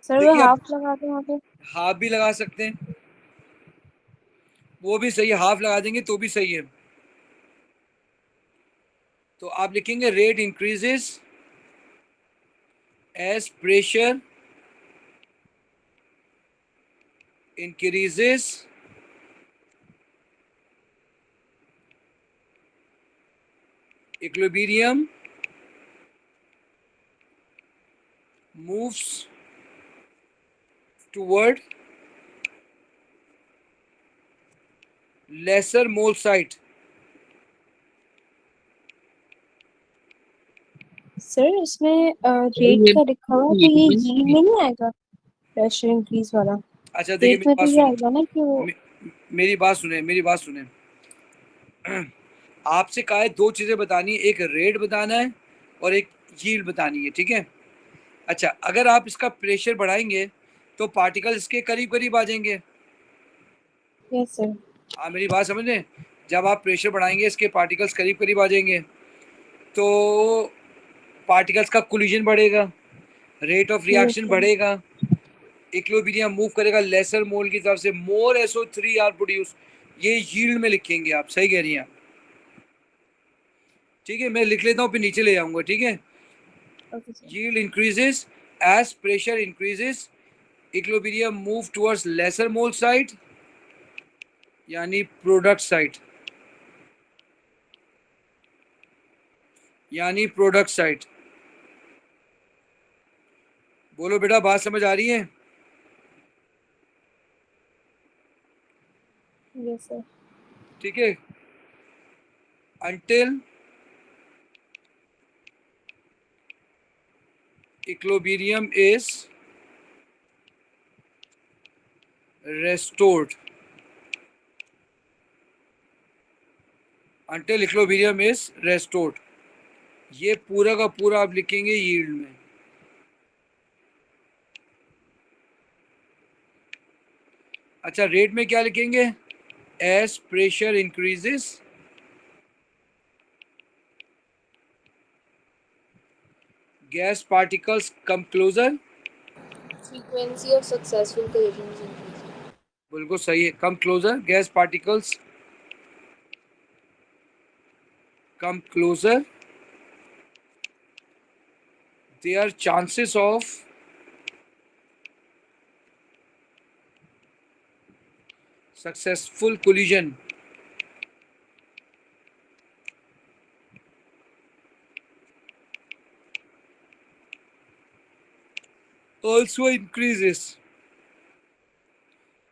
S3: Sir, वो
S2: देखिए अब
S3: half लगा दो वहाँ पे.
S2: हाफ भी लगा सकते हैं, वो भी सही है, हाफ लगा देंगे तो भी सही है। तो आप लिखेंगे rate increases as pressure increases equilibrium moves toward lesser mole site।
S3: Sir, इसमें
S5: ये
S3: rate का लिखा हुआ तो ये yield
S5: ये-
S3: में नहीं आएगा. Pressure increase वाला.
S2: अच्छा देखिए,
S3: Rate में तो ये आएगा ना कि वो.
S2: मेरी बात सुने, मेरी बात सुने। आपसे कहा है 2 चीजें बतानी है, एक रेट बताना है और एक यील्ड बतानी है, ठीक है? अच्छा, अगर आप इसका प्रेशर बढ़ाएंगे तो पार्टिकल इसके करीब करीब आ जाएंगे।
S3: Yes, sir.
S2: आप मेरी बात समझ रहे हैं? जब आप प्रेशर बढ़ाएंगे इसके पार्टिकल्स करीब करीब आ जाएंगे, तो पार्टिकल्स का कोलिजन बढ़ेगा, rate of
S3: Yes,
S2: reaction
S3: sir.
S2: बढ़ेगा, इक्विलिब्रियम मूव करेगा लेसर मोल की तरफ से, मोर SO3 आर प्रोड्यूस। ये यील्ड में लिखेंगे आप, सही कह रही हैं आप। ठीक है, मैं लिख लेता हूँ फिर नीचे ले जाऊंगा, ठीक है?
S3: Okay, sir.
S2: Yield increases as pressure increases, equilibrium move towards lesser mole side, यानी प्रोडक्ट साइड, यानी प्रोडक्ट साइड। बोलो बेटा, बात समझ आ रही है?
S3: Yes, sir.
S2: ठीक है, until equilibrium is restored, until equilibrium is restored, ये पूरा का पूरा आप लिखेंगे यील्ड में। अच्छा, रेट में क्या लिखेंगे? As pressure increases gas particles come closer.
S7: Frequency of successful collisions increases.
S2: बिल्कुल सही है, come closer, gas particles come closer, there chances of successful collision also increases।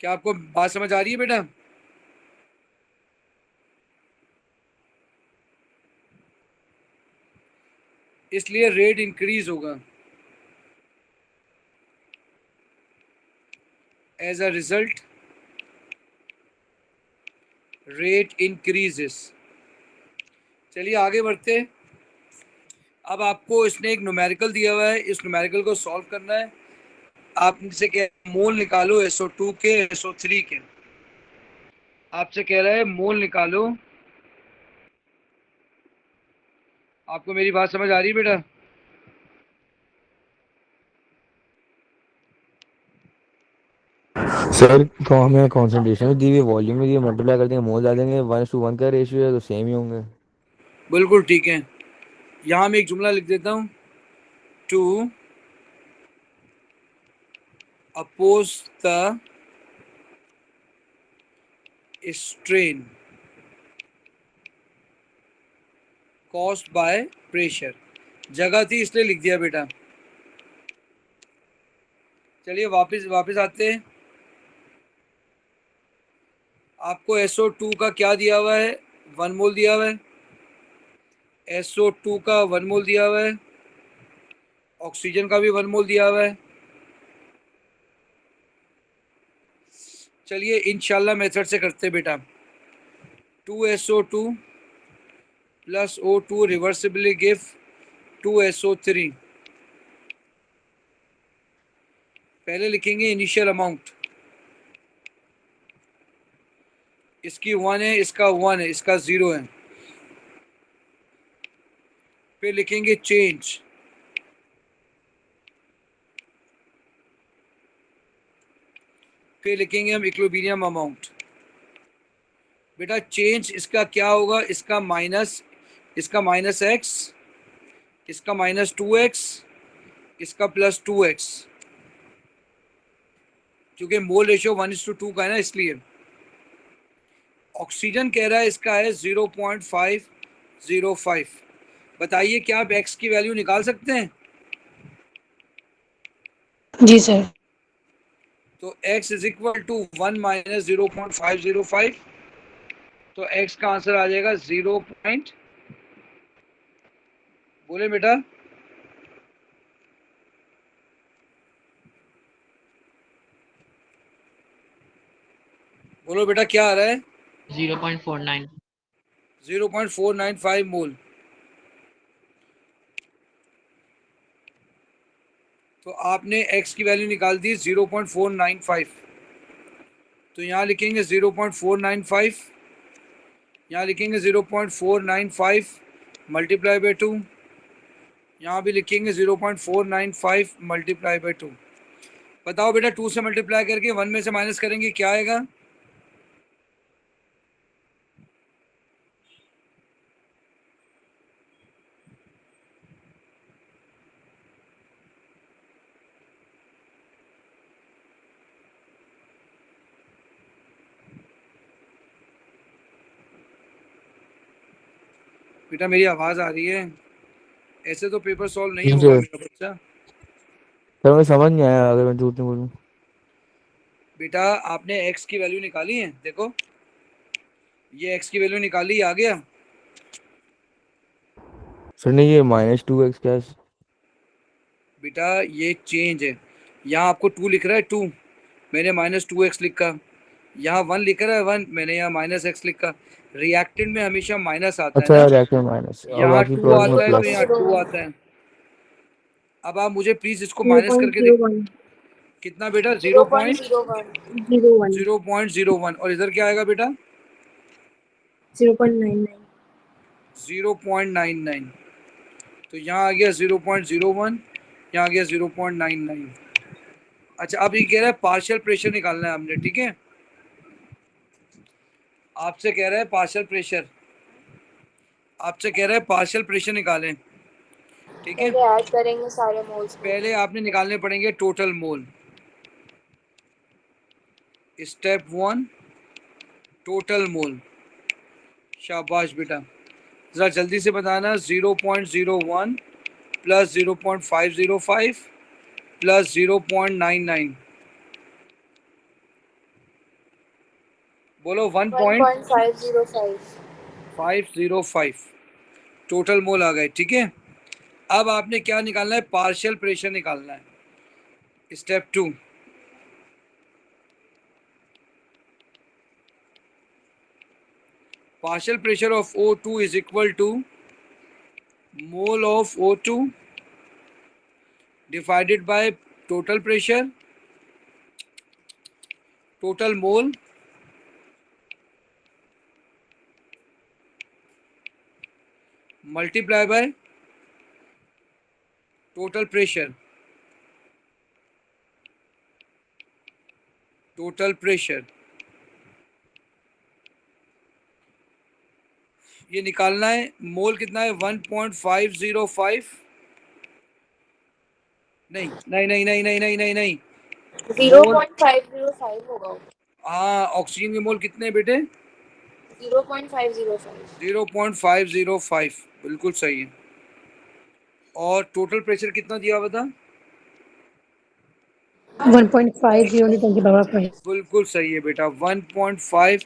S2: क्या आपको बात समझ आ रही है बेटा? इसलिए रेट इंक्रीज होगा। As a result rate increases. चलिए आगे बढ़ते हैं। अब आपको इसने एक न्यूमेरिकल दिया हुआ है, इस न्यूमेरिकल को सॉल्व करना है। आपसे कह मोल निकालो SO2 के, SO3 के। आपसे कह रहा है मोल निकालो। आपको मेरी बात समझ आ रही है बेटा?
S8: सर तो हमें कॉन्सेंट्रेशन दी हुई वॉल्यूम में दी मल्टीप्लाई कर देंगे मोल आ देंगे 1:1 का रेशियो है तो सेम ही होंगे।
S2: बिल्कुल ठीक है। यहाँ मैं एक जुमला लिख देता हूँ, to oppose the strain caused by pressure. जगह थी इसलिए लिख दिया बेटा। चलिए वापस आते हैं। आपको SO2 का क्या दिया हुआ है? 1 मोल दिया हुआ है। SO2 का 1 मोल दिया हुआ है। ऑक्सीजन का भी 1 मोल दिया हुआ है। चलिए इंशाल्लाह मेथड से करते बेटा। 2SO2 plus O2 reversibly give 2SO3। पहले लिखेंगे इनिशियल अमाउंट, इसकी 1 है, इसका 1 है, इसका 0 है। फिर लिखेंगे चेंज, फिर लिखेंगे हम इक्विलिब्रियम अमाउंट। बेटा चेंज इसका क्या होगा? इसका माइनस x, इसका माइनस 2x, इसका प्लस 2x, क्योंकि मोल रेशियो 1:2 का है ना, इसलिए। ऑक्सीजन कह रहा है इसका है 0.505। बताइए क्या आप x की वैल्यू निकाल सकते हैं?
S6: जी सर।
S2: तो x is equal to 1 minus 0.505। तो x का आंसर आ जाएगा 0. बोले बेटा, बोलो बेटा क्या आ रहा है?
S5: 0.49।
S2: 0.495 मोल। तो आपने x की वैल्यू निकाल दी 0.495। तो यहाँ लिखेंगे 0.495, यहाँ लिखेंगे 0.495 मल्टीप्लाई बाई 2, यहाँ भी लिखेंगे 0.495 मल्टीप्लाई बाई 2। बताओ बेटा 2 से मल्टीप्लाई करके 1 में से माइनस करेंगे क्या आएगा? बेटा मेरी आवाज आ रही है? ऐसे तो पेपर सॉल्व नहीं होगा मेरा बच्चा।
S8: सर मुझे समझ नहीं आया अगर मैं झूठ नहीं बोलूँ।
S2: बेटा आपने x की वैल्यू निकाली है, देखो ये x की वैल्यू निकाली, आ गया।
S8: सर नहीं, ये -2x क्या है?
S2: बेटा ये चेंज है, यहाँ आपको 2 लिख रहा है 2, मैंने -2x लिखा। यहाँ 1 लिख रहा है 1, मैंने यहाँ -x लिखा। रिएक्टेंट में हमेशा माइनस आता है
S8: अच्छा
S2: ना,
S8: रिएक्टेंट माइनस और
S2: यहाँ
S8: बाकी
S2: 2
S8: प्रोडक्ट में
S2: आता है तो
S8: प्लस।
S2: यहाँ 2 आता है। अब आप मुझे प्लीज इसको माइनस करके
S3: 0.01
S2: कितना बेटा?
S7: 0.01
S2: 0.01। और इधर क्या आएगा बेटा?
S3: 0.99
S2: 0.99। तो यहाँ आ गया 0.01, यहाँ आ गया 0.99। अच्छा अब ये कह रहा है पार्शियल प्रेशर निकालना है हमने, ठीक है? आपसे कह रहा है पार्शियल प्रेशर, आपसे कह रहा है पार्शियल प्रेशर निकालें, ठीक है?
S7: पहले ऐड करेंगे सारे मोल्स को।
S2: पहले आपने निकालने पड़ेंगे total mole. Step 1 total mole. शाबाश बेटा, जरा जल्दी से बताना। 0.01 प्लस 0.505 प्लस 0.99। बोलो
S7: 1.505
S2: टोटल मोल आ गए, ठीक है? अब आपने क्या निकालना है? पार्शियल प्रेशर निकालना है। Step 2 partial pressure of O2 is equal to mole of O2 divided by total pressure, total mole multiply by total pressure, total pressure। ये निकालना है। मोल कितना है? 1.505। नहीं नहीं नहीं नहीं नहीं नहीं नहीं नहीं
S7: 0.505 होगा।
S2: हाँ, ऑक्सीजन के मोल कितने बेटे?
S7: 0.505
S2: 0.505। बिल्कुल सही है। और टोटल प्रेशर कितना दिया हुआ था?
S6: 1.5 into 10 power 5.
S2: बिल्कुल सही है बेटा, 1.5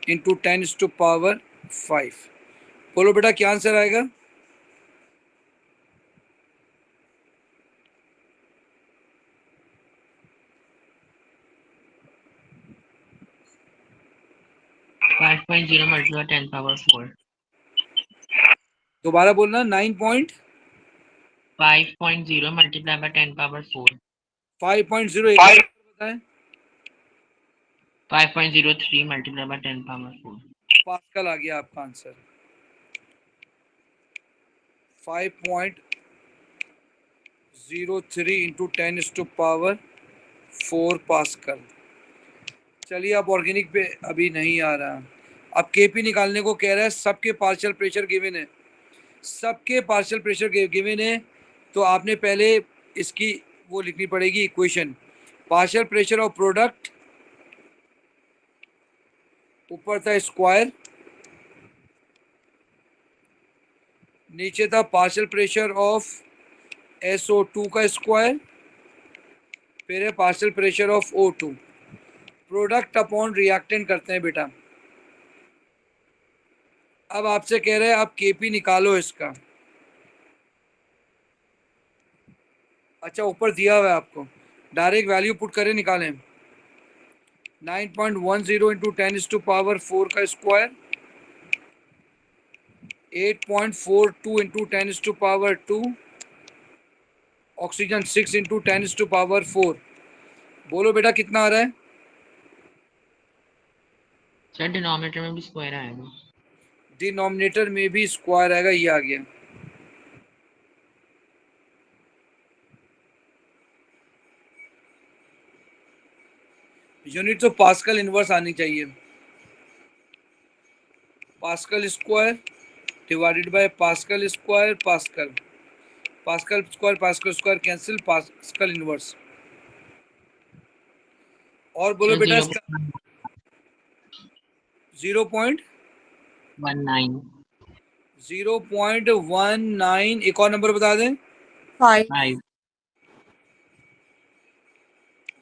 S2: इंटू 10⁵ बोलो बेटा क्या आंसर आएगा?
S5: फाइव पॉइंट जीरो मल्टीप्लाई 10⁴
S2: दोबारा बोलना, 9.5.0
S5: 5.0 मल्टीप्लाई बाय 10⁴
S2: एक और बताएं।
S5: 5.03 मल्टीप्लाई बाय 10⁴
S2: पास्कल आ गया आपका आंसर, 5.03 इंटू 10⁴ पास्कल। चलिए अब ऑर्गेनिक पे अभी नहीं आ रहा, अब केपी निकालने को कह रहा है। सबके पार्शियल प्रेशर गिवन है, सबके पार्शियल प्रेशर गिवन है, तो आपने पहले इसकी वो लिखनी पड़ेगी equation. Partial pressure of product, ऊपर था स्क्वायर, नीचे था पार्शियल प्रेशर ऑफ SO2 का स्क्वायर, फिर है partial pressure of O2। Product upon reactant करते हैं बेटा। अब आपसे कह रहे हैं आप केपी निकालो इसका। अच्छा ऊपर दिया हुआ है आपको, डायरेक्ट वैल्यू पुट करें, निकालें। 9.10 इंटू 10⁴ का स्क्वायर, 8.42 इंटू 10⁻², ऑक्सीजन 6 इंटू 10⁴। बोलो बेटा कितना आ रहा है?
S5: सर डिनोमिनेटर में भी स्क्वायर आएगा।
S2: डिनोमिनेटर में भी स्क्वायर आएगा, ये आ गया। यूनिट तो पास्कल इनवर्स आनी चाहिए। Pascal square divided by pascal square, pascal square cancel, pascal inverse. और बोलो
S5: सर
S2: बेटा इसका 0.19 एक और नंबर बता दें।
S7: 5.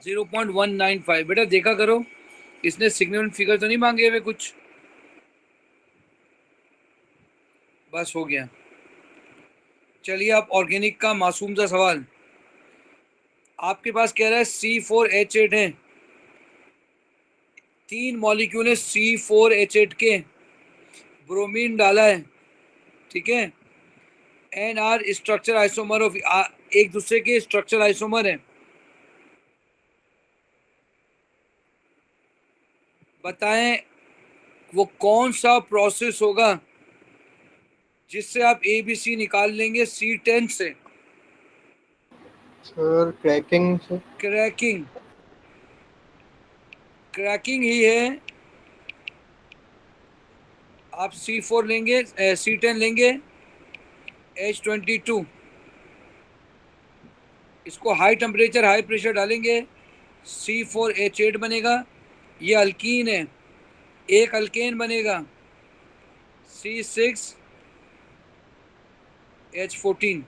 S2: 0.195। बेटा देखा करो, इसने सिग्निफिकेंट फिगर तो नहीं मांगे हुए कुछ, बस हो गया। चलिए अब ऑर्गेनिक का मासूम सा सवाल। आपके पास कह रहा है C4H8 है, 3 मॉलिक्यूल है C4H8 के, ब्रोमीन डाला है, ठीक है। NR स्ट्रक्चर आइसोमर ऑफ, एक दूसरे के स्ट्रक्चर आइसोमर है। बताएं वो कौन सा प्रोसेस होगा जिससे आप ABC निकाल लेंगे C10 से?
S1: सर क्रैकिंग से।
S2: क्रैकिंग ही है। आप C4 लेंगे, C10 लेंगे, H22, इसको हाई टेम्परेचर हाई प्रेशर डालेंगे, C4H8 बनेगा। ये अल्कीन है, एक अल्केन बनेगा C6H14।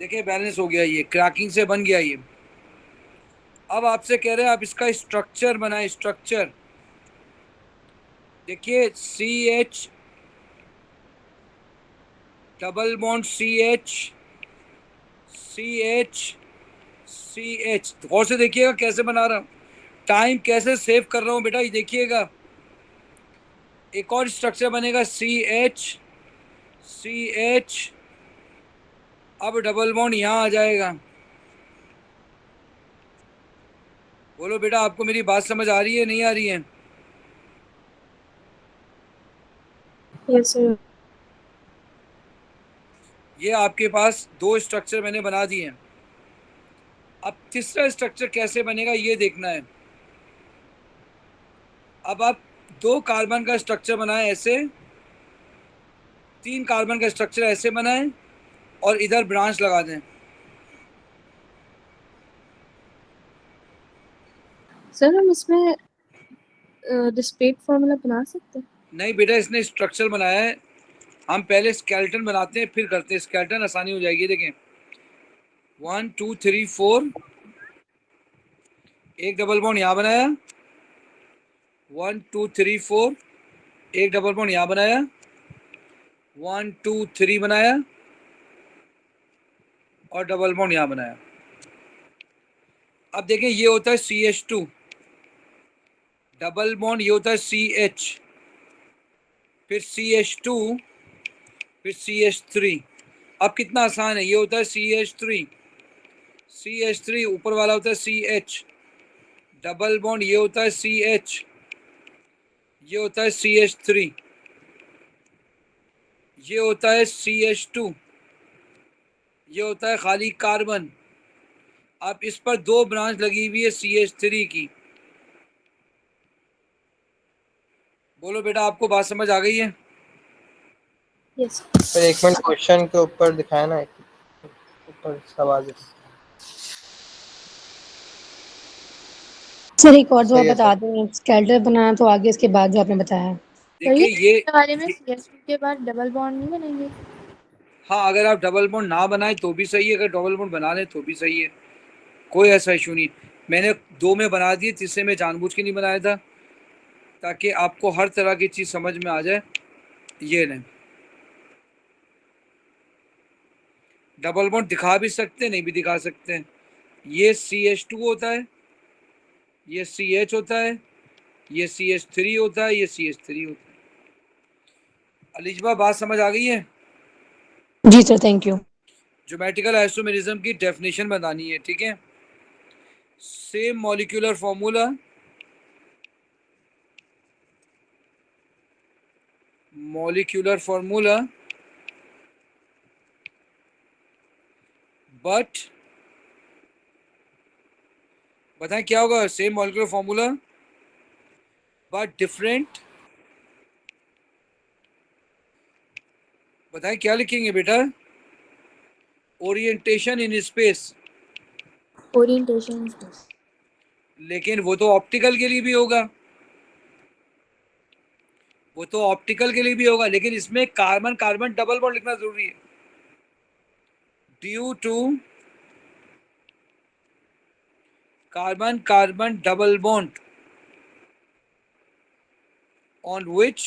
S2: देखिए बैलेंस हो गया, ये क्रैकिंग से बन गया ये। अब आपसे कह रहे हैं आप इसका स्ट्रक्चर बनाए, स्ट्रक्चर देखिए, CH डबल बॉन्ड CH गौर से देखिएगा कैसे बना रहा हूँ, टाइम कैसे सेव कर रहा हूँ बेटा, ये देखिएगा। एक और स्ट्रक्चर बनेगा CH, अब डबल बॉन्ड यहाँ आ जाएगा। बोलो बेटा आपको मेरी बात समझ आ रही है नहीं आ रही है?
S3: Yes, sir.
S2: ये आपके पास 2 स्ट्रक्चर मैंने बना दिए हैं। अब तीसरा स्ट्रक्चर कैसे बनेगा ये देखना है। अब आप 2 कार्बन का स्ट्रक्चर बनाएं ऐसे, 3 कार्बन का स्ट्रक्चर ऐसे बनाएं और इधर ब्रांच लगा दें।
S3: सर हम इसमें डिस्क्रीट फॉर्मूला बना सकते हैं?
S2: नहीं बेटा, इसने स्ट्रक्चर बनाया है, हम पहले स्केलेटन बनाते हैं फिर करते हैं, स्केलेटन आसानी हो जाएगी। देखें 1 2 3 4, एक डबल बॉन्ड यहाँ बनाया, 1 2 3 4, एक डबल बॉन्ड यहाँ बनाया, 1 2 3 बनाया और डबल बॉन्ड यहाँ बनाया। अब देखें ये होता है CH2, डबल बॉन्ड ये होता है CH, फिर CH2, फिर CH3। अब कितना आसान है, ये होता है CH3, CH3 ऊपर वाला होता है CH, डबल बॉन्ड ये होता है CH, ये होता है CH3, ये होता है CH2, ये होता है खाली कार्बन। अब इस पर दो ब्रांच लगी हुई है CH3 की। बोलो बेटा, आपको बात समझ आ गई है?
S4: यस।
S1: सर एक मिनट, क्वेश्चन के ऊपर दिखाया ना, ऊपर सवाल।
S6: सर एक और जो आप
S1: सही है
S6: बता
S1: सर।
S6: दें, स्केलेटन बनाना तो आगे इसके बाद जो आपने बताया।
S4: तो ये
S2: देखिए ये,
S4: वाले में CH2 के बाद डबल बॉन्ड नहीं बनेंगे?
S2: हाँ अगर आप डबल बॉन्ड ना बनाए तो भी सही है, अगर डबल बॉन्ड बना लें तो भी सही है, कोई ऐसा इशू नहीं। मैंने दो में बना दिए, तीसरे में जानबूझ के नहीं बनाया था ताकि आपको हर तरह की चीज़ समझ में आ जाए। ये नहीं, डबल बॉन्ड दिखा भी सकते हैं, नहीं भी दिखा सकते हैं। ये CH2 होता है, ये CH होता है, ये CH3 होता है, ये CH3 होता है। अलीजबा बात समझ आ गई है?
S6: जी sir, thank you.
S2: Geometrical isomerism की डेफिनेशन बतानी है, ठीक है? Same molecular formula, molecular formula but, बताएं क्या होगा? Same molecular formula but different. बताएं क्या लिखेंगे बेटा? Orientation in space.
S4: ओरिएंटेशन।
S2: लेकिन वो तो ऑप्टिकल के लिए भी होगा, वो तो ऑप्टिकल के लिए भी होगा, लेकिन इसमें कार्बन कार्बन डबल बॉन्ड लिखना जरूरी है। Due to carbon carbon double bond on which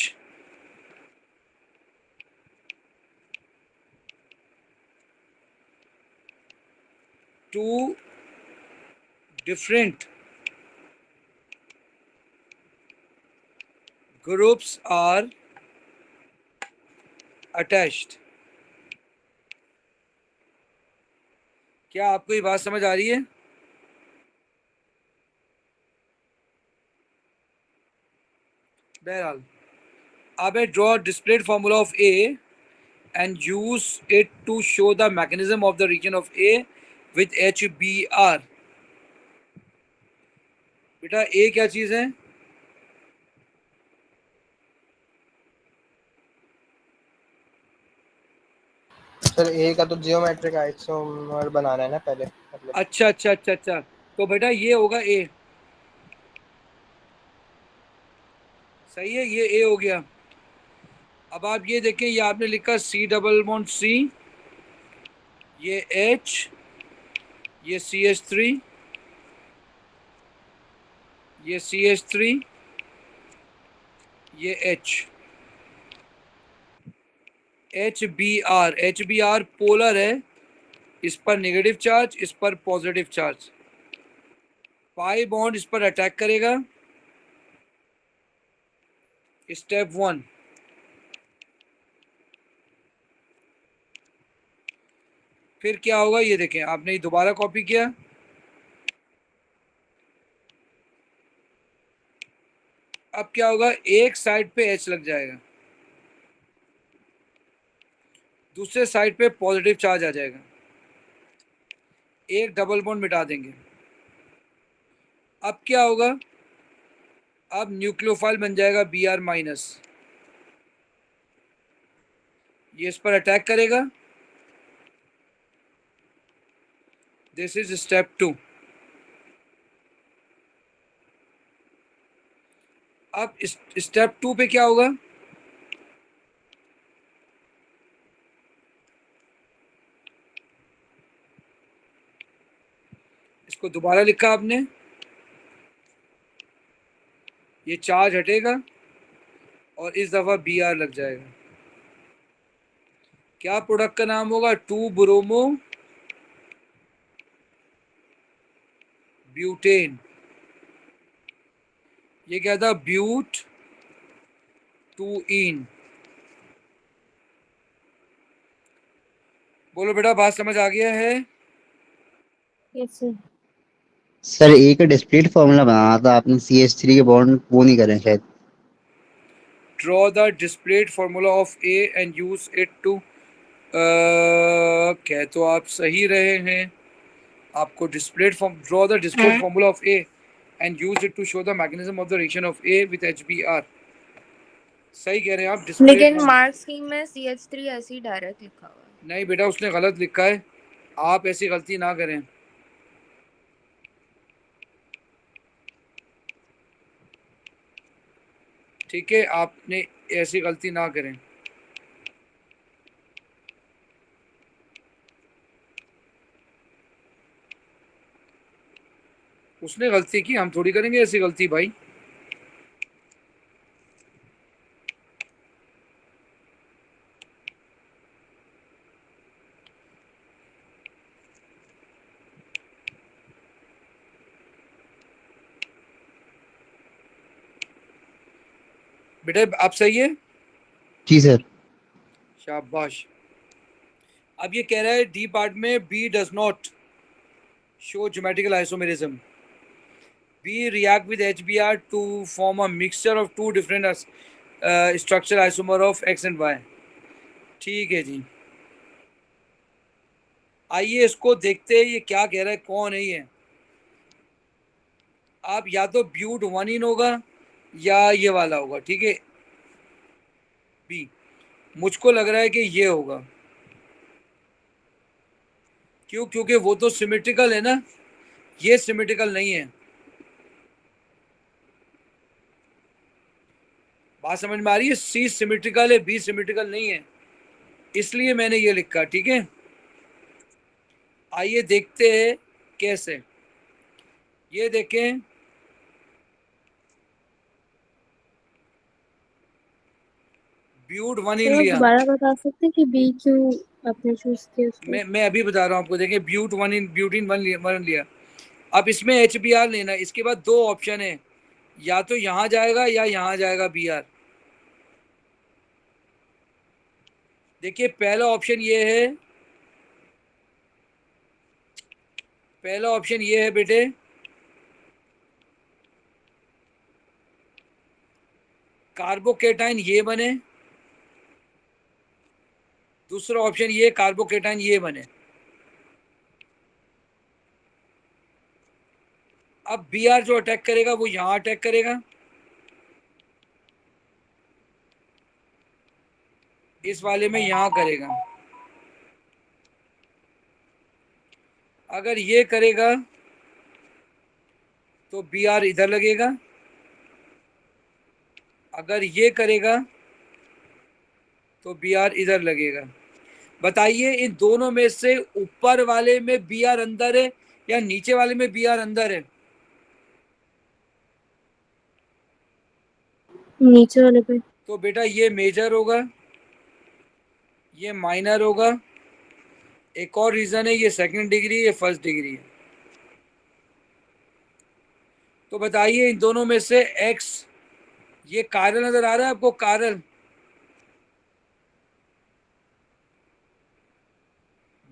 S2: two different groups are attached। क्या आपको ये बात समझ आ रही है? बहरहाल, अब draw displayed formula of A and use it to show the mechanism of the region of A with HBr। बेटा A क्या चीज है?
S1: सर ए का तो जियोमेट्रिक आइसोमर बनाना है ना पहले, मतलब।
S2: अच्छा अच्छा अच्छा अच्छा, तो बेटा ये होगा A, सही है, ये A हो गया। अब आप ये देखें, ये आपने लिखा C डबल बॉन्ड C, ये H, ये CH3, ये CH3, ये H, HBr। HBr पोलर है, इस पर नेगेटिव चार्ज, इस पर पॉजिटिव चार्ज। पाई बॉन्ड इस पर अटैक करेगा, स्टेप 1। फिर क्या होगा ये देखें, आपने दोबारा कॉपी किया, अब क्या होगा, एक साइड पे H लग जाएगा, दूसरे साइड पे पॉजिटिव चार्ज आ जाएगा, एक डबल बॉन्ड मिटा देंगे। अब क्या होगा, अब न्यूक्लियोफाइल बन जाएगा Br-, ये इस पर अटैक करेगा, दिस इज स्टेप 2। अब स्टेप 2 पे क्या होगा, इसको दोबारा लिखा आपने, ये चार्ज हटेगा और इस दफा बी आर लग जाएगा। क्या प्रोडक्ट का नाम होगा? 2 ब्रोमो ब्यूटेन। ये क्या था? ब्यूट 2 इन। बोलो बेटा, बात समझ आ गया है?
S3: Yes sir.
S9: सर एक डिस्प्लेट फॉर्मूला बनाना था आपने, CH3 के बॉन्ड वो नहीं करें शायद।
S2: Draw the displayed formula of A and use it to कह तो आप सही रहे हैं। आपको displayed form, draw the displayed formula of A and use it to show the mechanism of the reaction of A with HBr। सही कह रहे हैं आप। displayed
S7: लेकिन
S2: formula।
S7: मार्क स्कीम में CH3 ऐसे ही डायरेक्ट लिखा हुआ है।
S2: नहीं बेटा, उसने गलत लिखा है, आप ऐसी गलती ना करें। ठीक है, आपने ऐसी गलती ना करें। उसने गलती की, हम थोड़ी करेंगे ऐसी गलती भाई। बेटे आप सही है?
S9: जी सर।
S2: शाबाश। अब ये कह रहा है डी पार्ट में B does not show geometrical isomerism. B react with HBr to form a mixture of 2 different structure isomer of X and Y. ठीक है जी, आइए इसको देखते हैं ये क्या कह रहा है, कौन है ये। आप या तो ब्यूट 1 इन होगा या ये वाला होगा। ठीक है, बी। मुझको लग रहा है कि ये होगा। क्यों? क्योंकि वो तो सिमेट्रिकल है ना, ये सिमेट्रिकल नहीं है। बात समझ में आ रही है? सी सिमेट्रिकल है, बी सिमेट्रिकल नहीं है, इसलिए मैंने ये लिखा। ठीक है, आइए देखते हैं कैसे। ये देखें, ब्यूट 1 इन
S3: सर आप
S2: लिया।
S3: दोबारा बता सकते हैं कि बी क्यों आपने चूज किया उसको?
S2: मैं अभी बता रहा हूँ आपको। देखें, ब्यूट 1 इन, ब्यूटीन 1 लिया। अब इसमें HBr लेना है। इसके बाद 2 ऑप्शन है, या तो यहाँ जाएगा या यहाँ जाएगा Br। देखिए पहला ऑप्शन ये है, पहला ऑप्शन ये है बेटे, कार्बोकेटाइन ये बने। दूसरा ऑप्शन ये, कार्बोकेटाइन ये बने। अब Br जो अटैक करेगा वो यहाँ अटैक करेगा, इस वाले में यहाँ करेगा। अगर ये करेगा तो Br इधर लगेगा, अगर ये करेगा तो Br इधर लगेगा। बताइए इन दोनों में से ऊपर वाले में Br अंदर है या नीचे वाले में Br अंदर है?
S3: नीचे वाले पे।
S2: तो बेटा ये मेजर होगा, ये माइनर होगा। एक और रीजन है, ये सेकंड डिग्री, ये फर्स्ट डिग्री है। तो बताइए इन दोनों में से x, ये कार्बन नजर आ रहा है आपको? कार्बन,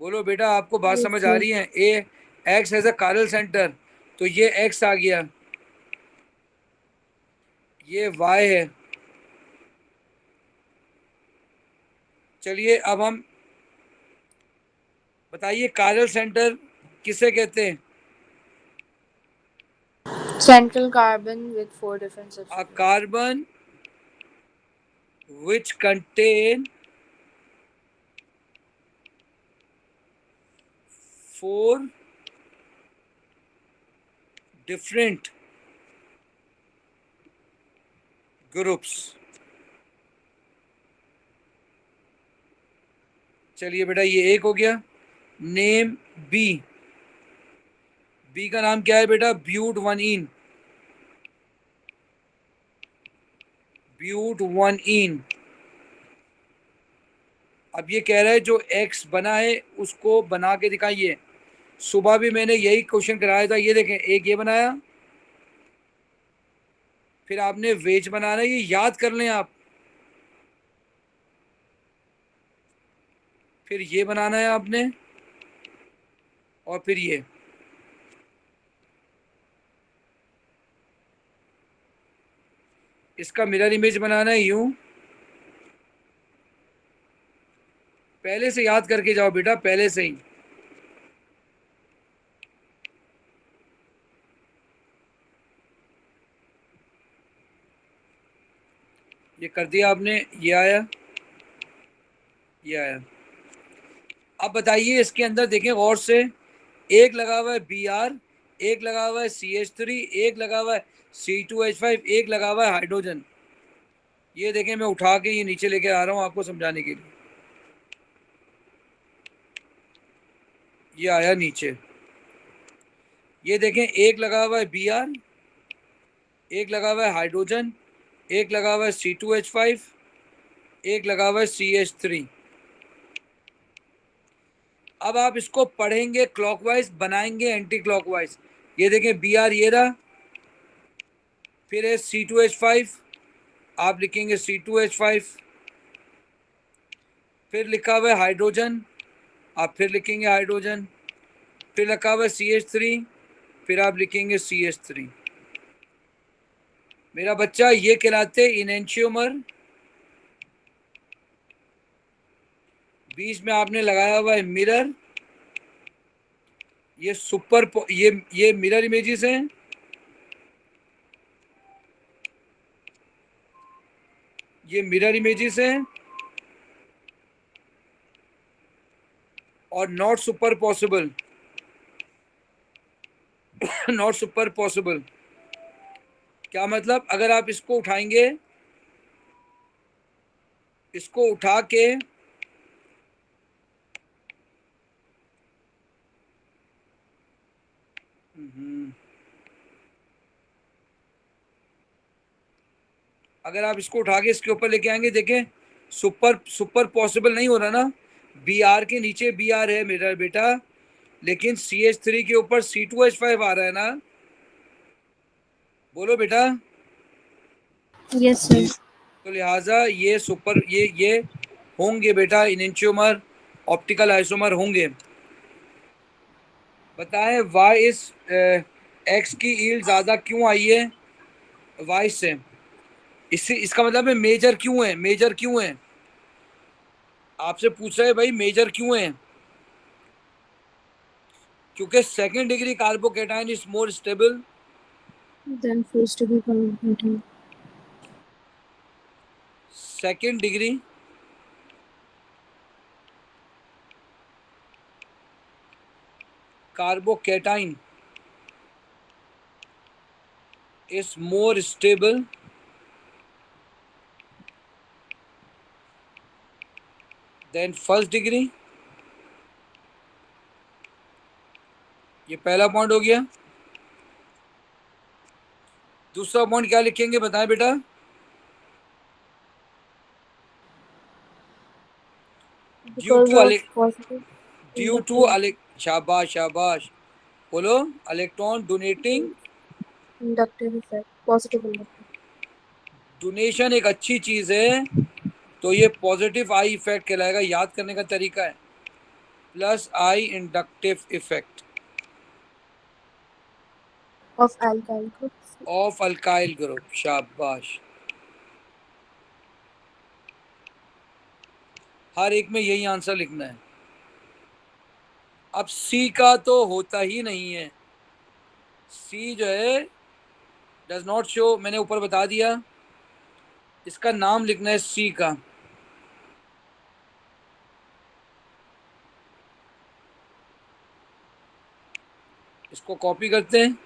S2: बोलो बेटा, आपको बात समझ आ रही है? ए x has a carbon centre, तो ये x आ गया, ये y है। चलिए अब हम बताइए कार्बन सेंटर किसे कहते हैं?
S7: Central carbon with 4 different
S2: A
S7: substituents.
S2: carbon which contain 4 different groups। चलिए बेटा ये एक हो गया। Name B. बी का नाम क्या है बेटा? ब्यूट 1इन। ब्यूट 1इन। अब ये कह रहा है जो एक्स बना है उसको बना के दिखाइए। सुबह भी मैंने यही क्वेश्चन कराया था। ये देखें, एक ये बनाया, फिर आपने वेज बनाना है, ये याद कर लें आप। फिर ये बनाना है आपने, और फिर ये। इसका मिरर इमेज बनाना है यूं। पहले से याद करके जाओ बेटा, पहले से ही। ये कर दिया आपने, ये आया, ये आया। अब बताइए इसके अंदर देखें गौर से, एक लगा हुआ है Br, एक लगा हुआ है CH3, एक लगा हुआ है C2H5, एक लगा हुआ है हाइड्रोजन। ये देखें, मैं उठा के ये नीचे लेके आ रहा हूं आपको समझाने के लिए। ये आया नीचे। ये देखें, एक लगा हुआ है Br, एक लगा हुआ है हाइड्रोजन, एक लगा हुआ है C2H5, एक लगा हुआ है CH3। अब आप इसको पढ़ेंगे क्लॉकवाइज, बनाएंगे एंटी क्लॉकवाइज। ये देखें Br ये रहा, फिर है C2H5, आप लिखेंगे C2H5, फिर लिखा हुआ है हाइड्रोजन, आप फिर लिखेंगे हाइड्रोजन, फिर लिखा हुआ है CH3, फिर आप लिखेंगे CH3। मेरा बच्चा, ये कहलाते इनेंशियोमर। बीच में आपने लगाया हुआ है मिरर। ये सुपर, ये मिरर इमेजेस हैं। ये मिरर इमेजेस हैं और not super possible. Not super possible क्या मतलब? अगर आप इसको उठाएंगे, इसको उठा के अगर आप इसको उठा के इसके ऊपर लेके आएंगे, देखें सुपर पॉसिबल नहीं हो रहा ना। Br के नीचे Br है मेरा बेटा, लेकिन CH3 के ऊपर C2H5 आ रहा है ना। बोलो बेटा।
S4: Yes sir.
S2: तो लिहाजा ये सुपर, ये होंगे बेटा इनेंशियोमर, ऑप्टिकल आइसोमर होंगे। बताएं वाई इस एक्स की ईल्ड ज्यादा क्यों आई है वाई से? इससे इसका मतलब है मेजर क्यों है, मेजर क्यों है? आपसे पूछ रहे हैं भाई मेजर क्यों है? क्योंकि second degree carbocation is more stable
S3: Then first degree carbocation.
S2: Second degree carbocation is more stable than first degree। ये पहला पॉइंट हो गया। दूसरा पॉइंट क्या लिखेंगे बताएं बेटा?
S3: Because of positive
S2: due to शाबाश शाबाश, बोलो। Electron donating,
S3: inductive effect, positive inductive.
S2: Donation एक अच्छी चीज है, तो ये पॉजिटिव आई इफेक्ट कहलाएगा। याद करने का तरीका है plus I inductive effect
S3: Of alkyl groups.
S2: Of alkyl group. शाबाश, हर एक में यही आंसर लिखना है। अब सी का तो होता ही नहीं है। सी जो है डज नॉट शो, मैंने ऊपर बता दिया। इसका नाम लिखना है सी का। इसको कॉपी करते हैं।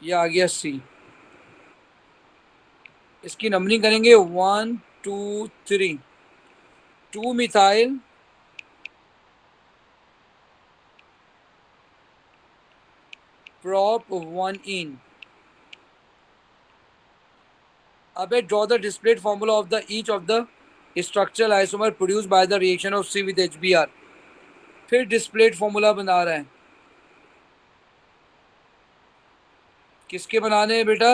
S2: ये आ गया सी। इसकी नंबरिंग करेंगे 1 2 3 2 methyl prop 1 ene. Abe, draw the displayed formula of the each of the structural isomer produced by the reaction of C with HBr. फिर displayed formula बना रहा है. किसके बनाने हैं बेटा?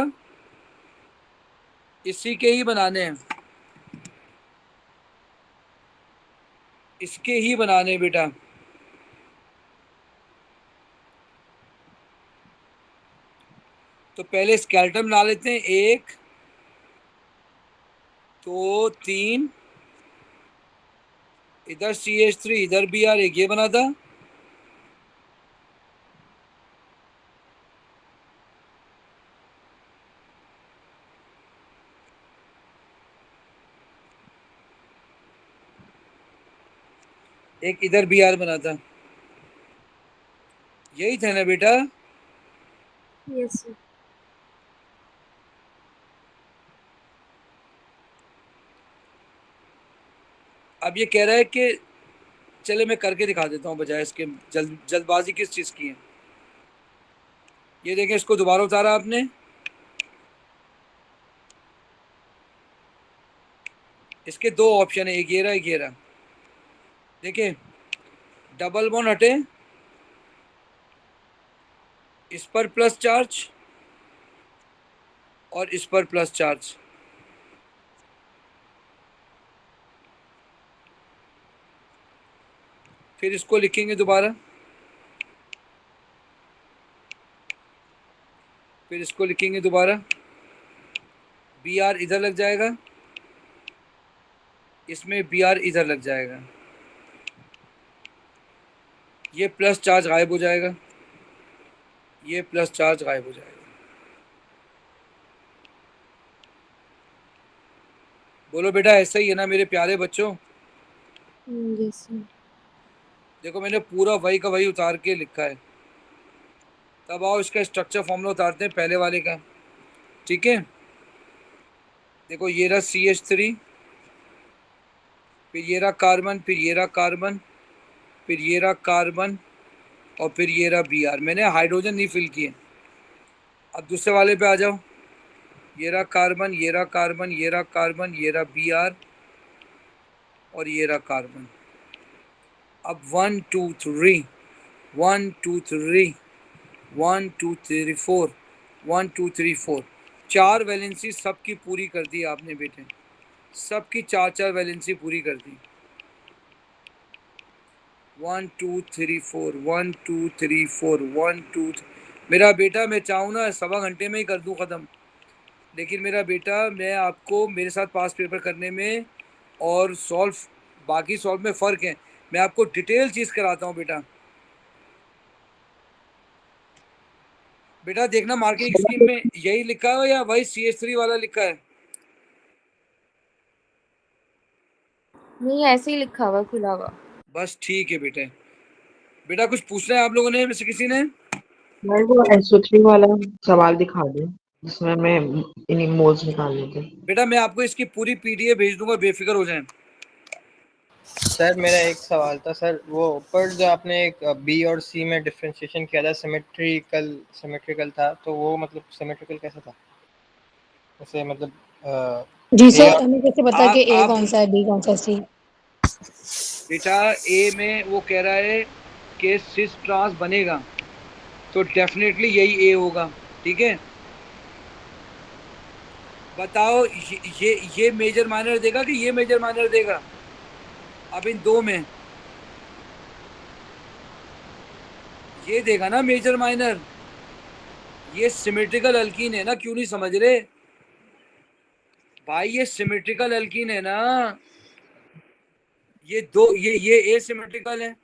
S2: इसी के ही बनाने हैं, इसके ही बनाने हैं बेटा. तो पहले स्केलेटन बना लेते हैं. 1 2 3, इधर CH3 इधर Br, एक ये बना था. एक इधर Br बना था. यही था ना बेटा?
S4: Yes, sir.
S2: अब ये कह रहा है कि चले मैं करके दिखा देता हूँ बजाय इसके. जल्दबाजी किस चीज़ की है? ये देखें, इसको दोबारा उतारा आपने. इसके दो ऑप्शन है, एक ये रहा एक ये रहा. देखिए, डबल बॉन्ड हटे, इस पर प्लस चार्ज और इस पर प्लस चार्ज. फिर इसको लिखेंगे दोबारा, फिर इसको लिखेंगे दोबारा. Br इधर लग जाएगा, इसमें Br इधर लग जाएगा. ये प्लस चार्ज गायब हो जाएगा, ये प्लस चार्ज गायब हो जाएगा. बोलो बेटा, ऐसा ही है ना मेरे प्यारे बच्चों?
S3: Yes, sir.
S2: देखो, मैंने पूरा वही का वही उतार के लिखा है. तब आओ इसका स्ट्रक्चर फॉर्मूला उतारते हैं पहले वाले का. ठीक है, देखो ये रहा CH3, फिर ये रहा कार्बन, फिर ये रहा कार्बन, फिर ये रहा कार्बन और फिर ये रहा Br. मैंने हाइड्रोजन नहीं फिल किए. अब दूसरे वाले पे आ जाओ. ये रहा कार्बन, ये रहा कार्बन, ये रहा कार्बन, ये रहा Br और ये रहा कार्बन. अब 1 2 3 1 2 3 1 2 3 4 1 2 3 4 4 वैलेंसी सबकी पूरी कर दी आपने बेटे. सबकी 4 वैलेंसी पूरी कर दी. 1 2 3 4 1 2 3 4 1 2. मेरा बेटा, मैं चाहूँ ना 1.25 घंटे में ही कर दूँ ख़त्म, लेकिन मेरा बेटा, मैं आपको मेरे साथ पास पेपर करने में और बाकी सॉल्व में फ़र्क है. मैं आपको डिटेल चीज़ कराता हूँ बेटा. बेटा देखना, मार्किंग स्कीम में यही लिखा है या वही CH3 वाला लिखा है?
S7: नहीं, ऐसे ही लिखा हुआ खुला हुआ.
S2: बस ठीक है बेटे. बेटा कुछ पूछना है आप लोगों ने, वैसे किसी ने?
S5: मैं वो SO3 वाला सवाल दिखा दूं जिसमें मैं इन मोल्स निकालने थे.
S2: बेटा मैं आपको इसकी पूरी PDF भेज दूंगा, बेफिक्र हो जाएं.
S1: सर मेरा एक सवाल था सर, वो ऊपर जो आपने एक B और C में डिफरेंशिएशन किया था, सिमेट्रिकल था, तो वो मतलब सिमेट्रिकल कैसा था? जैसे मतलब
S6: जी
S1: A
S6: सर,
S1: और
S6: हमें कैसे पता कि A
S2: आप
S6: कौन सा है, B कौन सा है, C?
S2: बेटा A में वो कह रहा है कि सिस ट्रांस बनेगा, तो डेफिनेटली यही A होगा. ठीक है, बताओ ये मेजर माइनर देगा कि ये मेजर माइनर देगा? अब इन दो में ये देगा ना मेजर माइनर. ये सिमेट्रिकल अल्कीन है ना, क्यों नहीं समझ रहे भाई? ये सिमेट्रिकल अल्कीन है ना. ये दो, ये एसिमेट्रिकल है,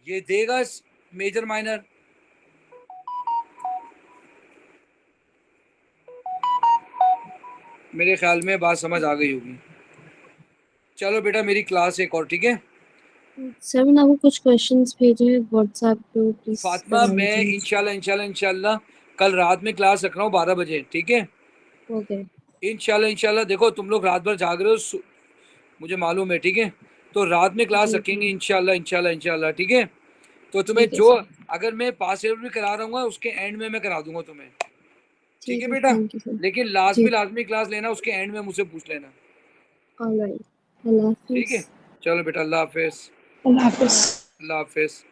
S2: ये देगा मेजर माइनर. मेरे ख्याल में बात समझ आ गई होगी. चलो बेटा, मेरी क्लास एक और. ठीक है
S3: सर, मैंने आपको कुछ क्वेश्चंस भेजे हैं व्हाट्सएप पे, प्लीज
S2: फातिमा, मैं इंशाल्लाह कल रात में क्लास रख रहा हूँ 12 बजे. ठीक है,
S3: ओके.
S2: इंशाल्लाह देखो तुम लोग रात भर जाग रहे हो, मुझे मालूम है, ठीक है, तो रात में क्लास
S3: जी,
S2: रखेंगे इंशाल्लाह, ठीक है। तो तुम्हें
S3: ठीक है
S2: जो
S3: सर।
S2: अगर मैं पास पेपर भी करा रहा हूँ उसके एंड में मैं करा दूंगा तुम्हें, ठीक
S3: ठीक
S2: है
S3: है,
S2: बेटा।
S3: Thank you sir.
S2: लेकिन
S3: जी,
S2: लाजमी क्लास लेना, उसके एंड में मुझसे पूछ लेना,
S3: ऑलराइट। अल्लाह
S2: ठीक है।
S3: हाफिज़।
S2: चलो बेटा, अल्लाह हाफिज।
S6: अल्लाह हाफिज।
S2: अल्लाह हाफिज।